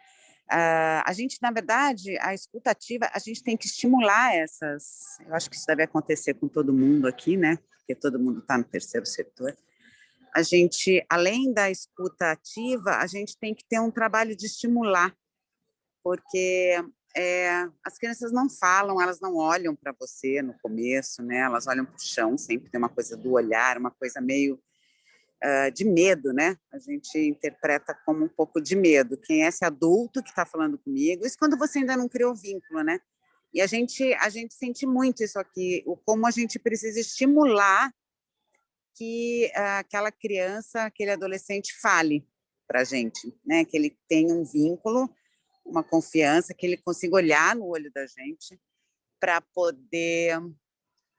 a gente, na verdade, a escuta ativa, a gente tem que estimular essas... Eu acho que isso deve acontecer com todo mundo aqui, né? Porque todo mundo está no terceiro setor. A gente, além da escuta ativa, a gente tem que ter um trabalho de estimular, porque as crianças não falam, elas não olham para você no começo, né? Elas olham para o chão, sempre tem uma coisa do olhar, uma coisa meio de medo, né? A gente interpreta como um pouco de medo. Quem é esse adulto que está falando comigo? Isso quando você ainda não criou vínculo, né? E a gente sente muito isso aqui, como a gente precisa estimular que aquela criança, aquele adolescente fale para a gente, né? Que ele tenha um vínculo, uma confiança, que ele consiga olhar no olho da gente para poder,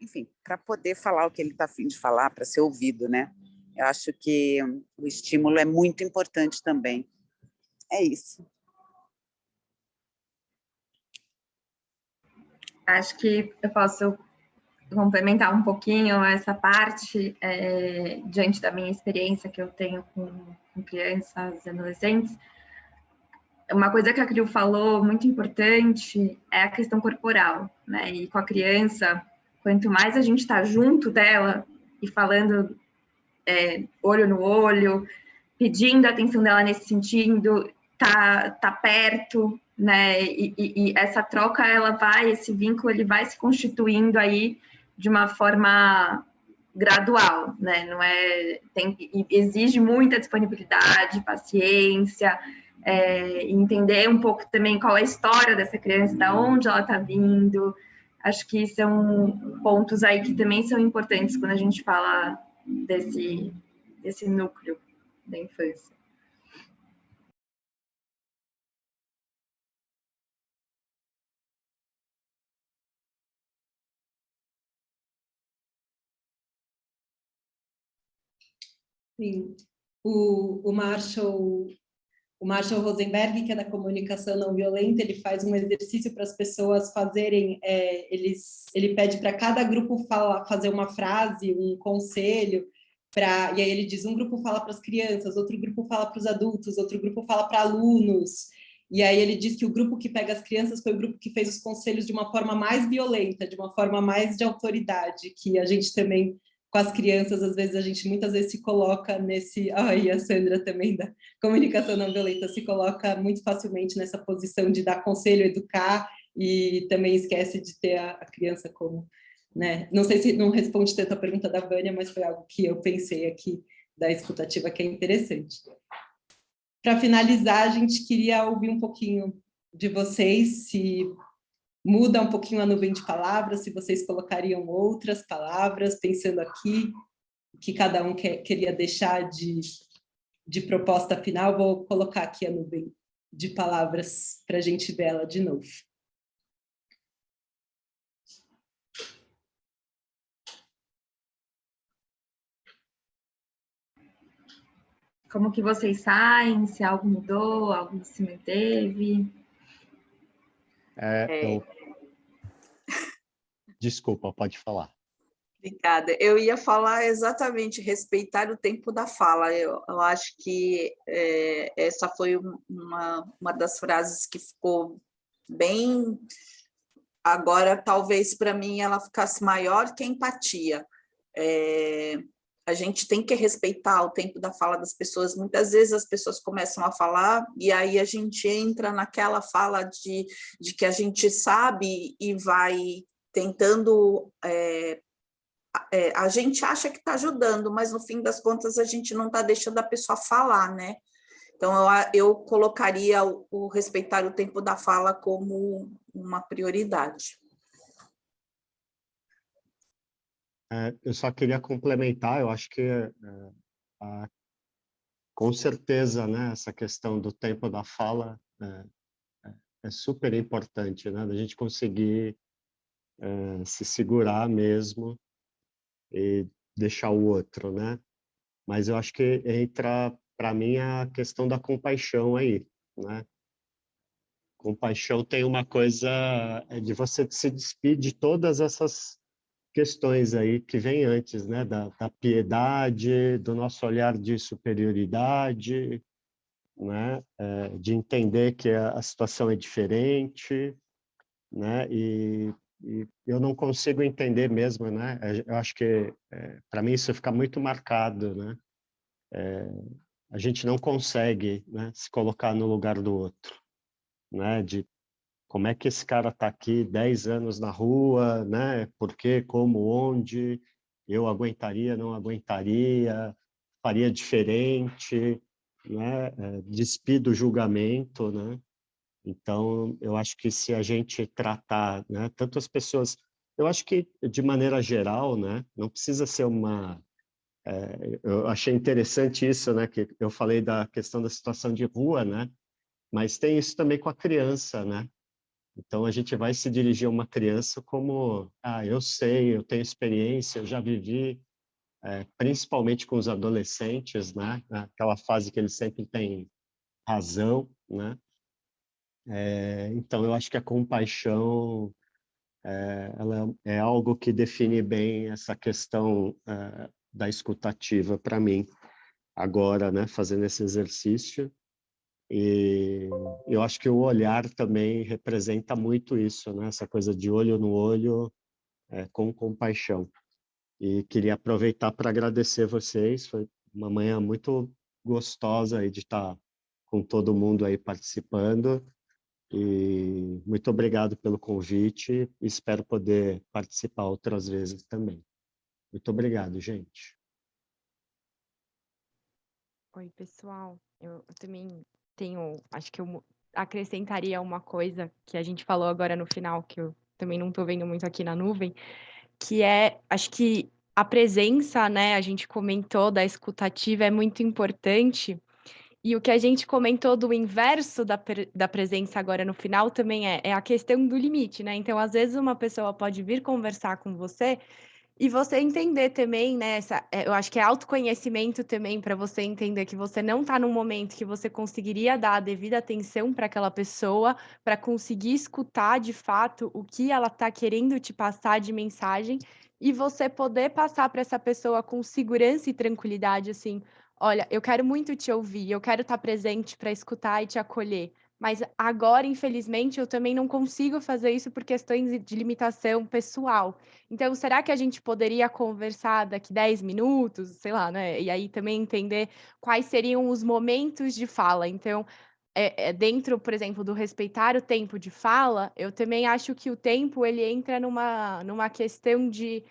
enfim, para poder falar o que ele está a fim de falar, para ser ouvido, né? Eu acho que o estímulo é muito importante também. É isso. Acho que eu posso complementar um pouquinho essa parte, diante da minha experiência que eu tenho com crianças e adolescentes. Uma coisa que a Crio falou, muito importante, é a questão corporal, né? E com a criança, quanto mais a gente está junto dela e falando olho no olho, pedindo a atenção dela nesse sentido, tá perto, né? E essa troca, esse vínculo, ele vai se constituindo aí de uma forma gradual, né? Não exige muita disponibilidade, paciência, entender um pouco também qual é a história dessa criança, da onde ela está vindo. Acho que são pontos aí que também são importantes quando a gente fala desse núcleo da infância. Sim. O Marshall Rosenberg, que é da comunicação não violenta, ele faz um exercício para as pessoas fazerem, ele pede para cada grupo fazer uma frase, um conselho, e aí ele diz, um grupo fala para as crianças, outro grupo fala para os adultos, outro grupo fala para alunos, e aí ele diz que o grupo que pega as crianças foi o grupo que fez os conselhos de uma forma mais violenta, de uma forma mais de autoridade, que a gente também, com as crianças, às vezes a gente muitas vezes se coloca nesse... e a Sandra também da comunicação não violenta se coloca muito facilmente nessa posição de dar conselho, educar, e também esquece de ter a criança como... né? Não sei se não responde tanto a pergunta da Vânia, mas foi algo que eu pensei aqui da escutativa que é interessante. Para finalizar, a gente queria ouvir um pouquinho de vocês, se muda um pouquinho a nuvem de palavras, se vocês colocariam outras palavras, pensando aqui, o que cada um queria deixar de proposta final. Vou colocar aqui a nuvem de palavras para a gente ver ela de novo. Como que vocês saem? Se algo mudou, algo se manteve? Desculpa, pode falar. Obrigada. Eu ia falar exatamente, respeitar o tempo da fala. Eu acho que essa foi uma das frases que ficou bem... Agora, talvez, para mim, ela ficasse maior que a empatia. A gente tem que respeitar o tempo da fala das pessoas. Muitas vezes as pessoas começam a falar e aí a gente entra naquela fala de que a gente sabe e vai tentando... a gente acha que está ajudando, mas no fim das contas a gente não está deixando a pessoa falar, né? Então eu colocaria o respeitar o tempo da fala como uma prioridade. Eu só queria complementar, eu acho que com certeza, né, essa questão do tempo da fala é super importante, né, da gente conseguir se segurar mesmo e deixar o outro, né? Mas eu acho que entra, para mim, a questão da compaixão aí, né? Compaixão tem uma coisa de você se despir de todas essas questões aí que vêm antes, né? Da piedade, do nosso olhar de superioridade, né? De entender que a situação é diferente, né? E eu não consigo entender mesmo, né? Eu acho que, para mim, isso fica muito marcado, né? A gente não consegue, né, se colocar no lugar do outro, né? De como é que esse cara está aqui 10 anos na rua, né? Por quê, como, onde, eu aguentaria, não aguentaria, faria diferente, né? Despir do julgamento, né? Então, eu acho que se a gente tratar, né, tanto as pessoas, eu acho que de maneira geral, né, não precisa ser uma Eu achei interessante isso, né, que eu falei da questão da situação de rua, né, mas tem isso também com a criança, né? Então, a gente vai se dirigir a uma criança como, eu sei, eu tenho experiência, eu já vivi, principalmente com os adolescentes, né? Aquela fase que eles sempre têm razão, né? Então, eu acho que a compaixão, ela é algo que define bem essa questão da escutativa para mim, agora, né? Fazendo esse exercício. E eu acho que o olhar também representa muito isso, né? Essa coisa de olho no olho, com compaixão. E queria aproveitar para agradecer vocês. Foi uma manhã muito gostosa aí de estar com todo mundo aí participando. E muito obrigado pelo convite. Espero poder participar outras vezes também. Muito obrigado, gente. Oi, pessoal. Eu também acho que eu acrescentaria uma coisa que a gente falou agora no final, que eu também não estou vendo muito aqui na nuvem, que acho que a presença, né, a gente comentou da escutativa é muito importante, e o que a gente comentou do inverso da presença agora no final também é a questão do limite, né? Então, às vezes, uma pessoa pode vir conversar com você e você entender também, né? Eu acho que é autoconhecimento também para você entender que você não está num momento que você conseguiria dar a devida atenção para aquela pessoa, para conseguir escutar de fato o que ela está querendo te passar de mensagem e você poder passar para essa pessoa com segurança e tranquilidade, assim, olha, eu quero muito te ouvir, eu quero estar presente para escutar e te acolher. Mas agora, infelizmente, eu também não consigo fazer isso por questões de limitação pessoal. Então, será que a gente poderia conversar daqui 10 minutos, sei lá, né? E aí também entender quais seriam os momentos de fala. Então, dentro, por exemplo, do respeitar o tempo de fala, eu também acho que o tempo ele entra numa questão de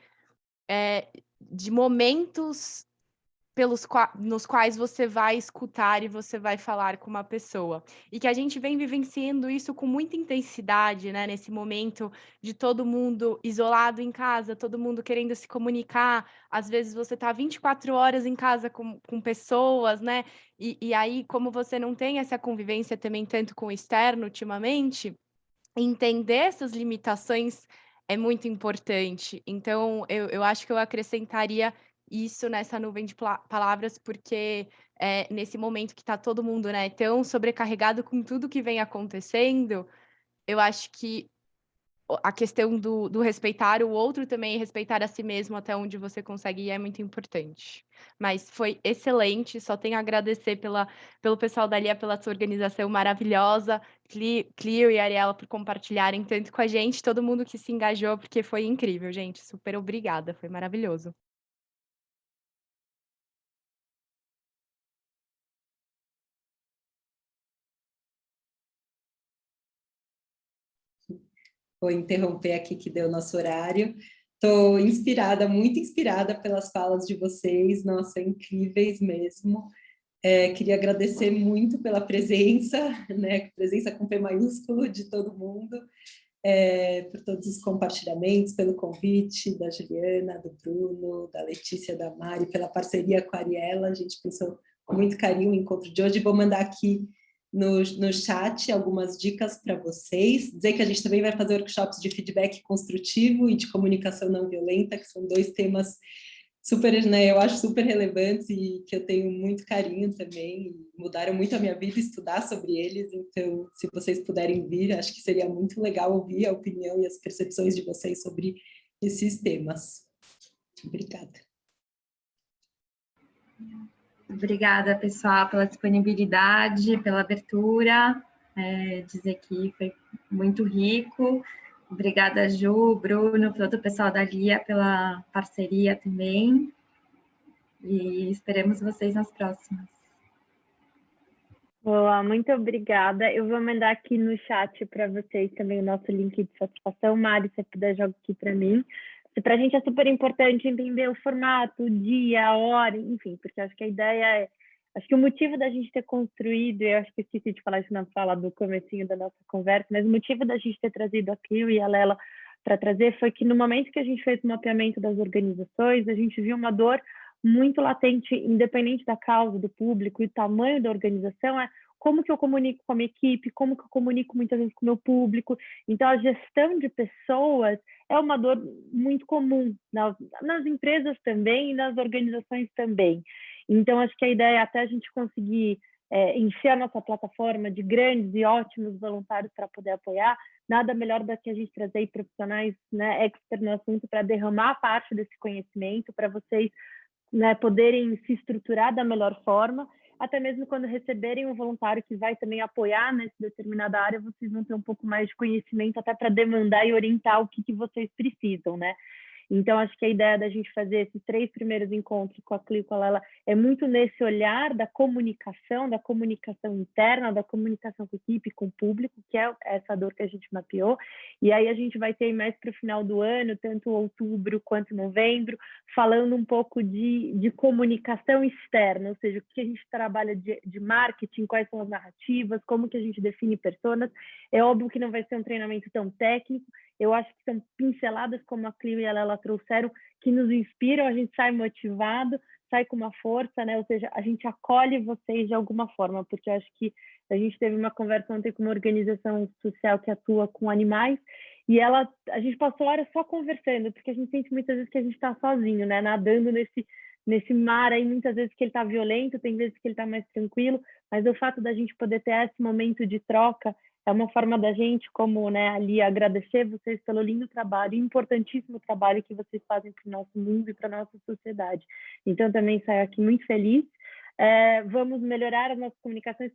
momentos nos quais você vai escutar e você vai falar com uma pessoa. E que a gente vem vivenciando isso com muita intensidade, né? Nesse momento de todo mundo isolado em casa, todo mundo querendo se comunicar. Às vezes você está 24 horas em casa com pessoas, né? E aí, como você não tem essa convivência também tanto com o externo ultimamente, entender essas limitações é muito importante. Então, eu acho que eu acrescentaria isso nessa nuvem de palavras, porque nesse momento que está todo mundo, né, tão sobrecarregado com tudo que vem acontecendo, eu acho que a questão do respeitar o outro também, respeitar a si mesmo até onde você consegue ir é muito importante. Mas foi excelente, só tenho a agradecer pelo pessoal da Lia, pela sua organização maravilhosa, Clio e Ariela por compartilharem tanto com a gente, todo mundo que se engajou, porque foi incrível, gente, super obrigada, foi maravilhoso. Vou interromper aqui que deu nosso horário. Estou inspirada, muito inspirada pelas falas de vocês, nossa, incríveis mesmo. Queria agradecer muito pela presença, né, presença com P maiúsculo de todo mundo, por todos os compartilhamentos, pelo convite da Juliana, do Bruno, da Letícia, da Mari, pela parceria com a Ariela. A gente pensou com muito carinho o encontro de hoje. Vou mandar aqui no chat algumas dicas para vocês. Dizer que a gente também vai fazer workshops de feedback construtivo e de comunicação não violenta, que são 2 temas super, né, eu acho super relevantes e que eu tenho muito carinho também, mudaram muito a minha vida estudar sobre eles, então, se vocês puderem vir, acho que seria muito legal ouvir a opinião e as percepções de vocês sobre esses temas. Obrigada. Obrigada, pessoal, pela disponibilidade, pela abertura, dizer que foi muito rico. Obrigada, Ju, Bruno, todo o pessoal da Lia pela parceria também. E esperamos vocês nas próximas. Boa, muito obrigada. Eu vou mandar aqui no chat para vocês também o nosso link de satisfação. Mari, se você puder, joga aqui para mim. Para a gente é super importante entender o formato, o dia, a hora, enfim, porque acho que a ideia acho que o motivo da gente ter construído, eu acho que eu esqueci de falar isso na fala do comecinho da nossa conversa, mas o motivo da gente ter trazido a Clio e a Lela para trazer foi que no momento que a gente fez o mapeamento das organizações, a gente viu uma dor muito latente, independente da causa, do público e do tamanho da organização, é como que eu comunico com a minha equipe, como que eu comunico muitas vezes com o meu público. Então, a gestão de pessoas é uma dor muito comum nas empresas também e nas organizações também. Então, acho que a ideia é até a gente conseguir encher a nossa plataforma de grandes e ótimos voluntários para poder apoiar, nada melhor do que a gente trazer profissionais, né, expert no assunto para derramar parte desse conhecimento, para vocês, né, poderem se estruturar da melhor forma, até mesmo quando receberem um voluntário que vai também apoiar nessa determinada área, vocês vão ter um pouco mais de conhecimento até para demandar e orientar o que vocês precisam, né? Então, acho que a ideia da gente fazer esses 3 primeiros encontros com a Clio e com a Lela é muito nesse olhar da comunicação interna, da comunicação com a equipe, com o público, que é essa dor que a gente mapeou. E aí a gente vai ter mais para o final do ano, tanto outubro quanto novembro, falando um pouco de comunicação externa, ou seja, o que a gente trabalha de marketing, quais são as narrativas, como que a gente define personas. É óbvio que não vai ser um treinamento tão técnico, eu acho que são pinceladas como a Clio e a Lela trouxeram, que nos inspiram, a gente sai motivado, sai com uma força, né? Ou seja, a gente acolhe vocês de alguma forma, porque eu acho que a gente teve uma conversa ontem com uma organização social que atua com animais, e a gente passou horas só conversando, porque a gente sente muitas vezes que a gente está sozinho, né? Nadando nesse mar aí, muitas vezes que ele está violento, tem vezes que ele está mais tranquilo, mas o fato da gente poder ter esse momento de troca é uma forma da gente, como, né, ali, agradecer vocês pelo lindo trabalho, importantíssimo trabalho que vocês fazem para o nosso mundo e para a nossa sociedade. Então, também saio aqui muito feliz. Vamos melhorar as nossas comunicações.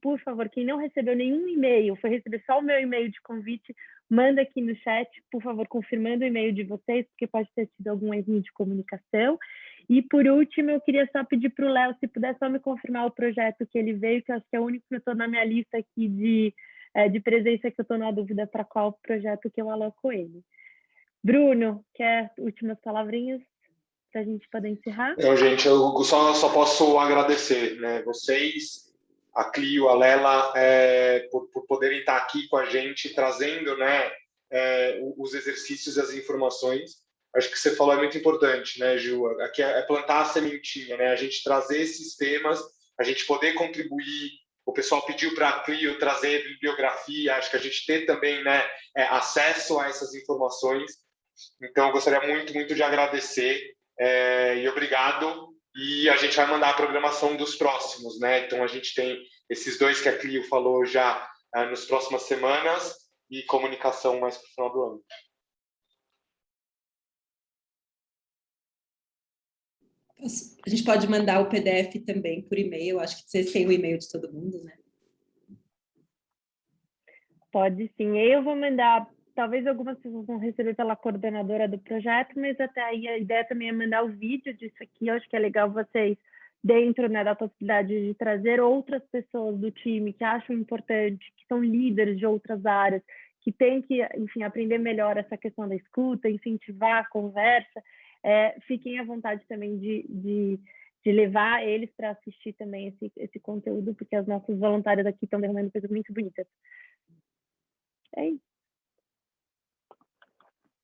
Por favor, quem não recebeu nenhum e-mail, foi receber só o meu e-mail de convite, manda aqui no chat, por favor, confirmando o e-mail de vocês, porque pode ter tido algum erro de comunicação. E, por último, eu queria só pedir para o Léo, se puder só me confirmar o projeto que ele veio, que eu acho que é o único que eu estou na minha lista aqui de presença, que eu estou na dúvida para qual projeto que eu aloco ele. Bruno, quer últimas palavrinhas para a gente poder encerrar? Não, gente, eu só posso agradecer, né, vocês, a Clio, a Lela, por poderem estar aqui com a gente, trazendo, né, os exercícios e as informações. Acho que você falou é muito importante, né, Ju? Aqui é plantar a sementinha, né? A gente trazer esses temas, a gente poder contribuir. O pessoal pediu para a Clio trazer bibliografia, acho que a gente ter também, né, acesso a essas informações. Então, eu gostaria muito, muito de agradecer e obrigado. E a gente vai mandar a programação dos próximos, né? Então, a gente tem esses 2 que a Clio falou já nas próximas semanas e comunicação mais para o final do ano. A gente pode mandar o PDF também por e-mail, acho que vocês têm o e-mail de todo mundo, né? Pode sim, eu vou mandar, talvez algumas pessoas vão receber pela coordenadora do projeto, mas até aí a ideia também é mandar o vídeo disso aqui, eu acho que é legal vocês, dentro, né, da possibilidade de trazer outras pessoas do time que acham importante, que são líderes de outras áreas, que têm que, enfim, aprender melhor essa questão da escuta, incentivar a conversa. Fiquem à vontade também de levar eles para assistir também esse conteúdo, porque as nossas voluntárias aqui estão derramando coisas muito bonitas. É isso.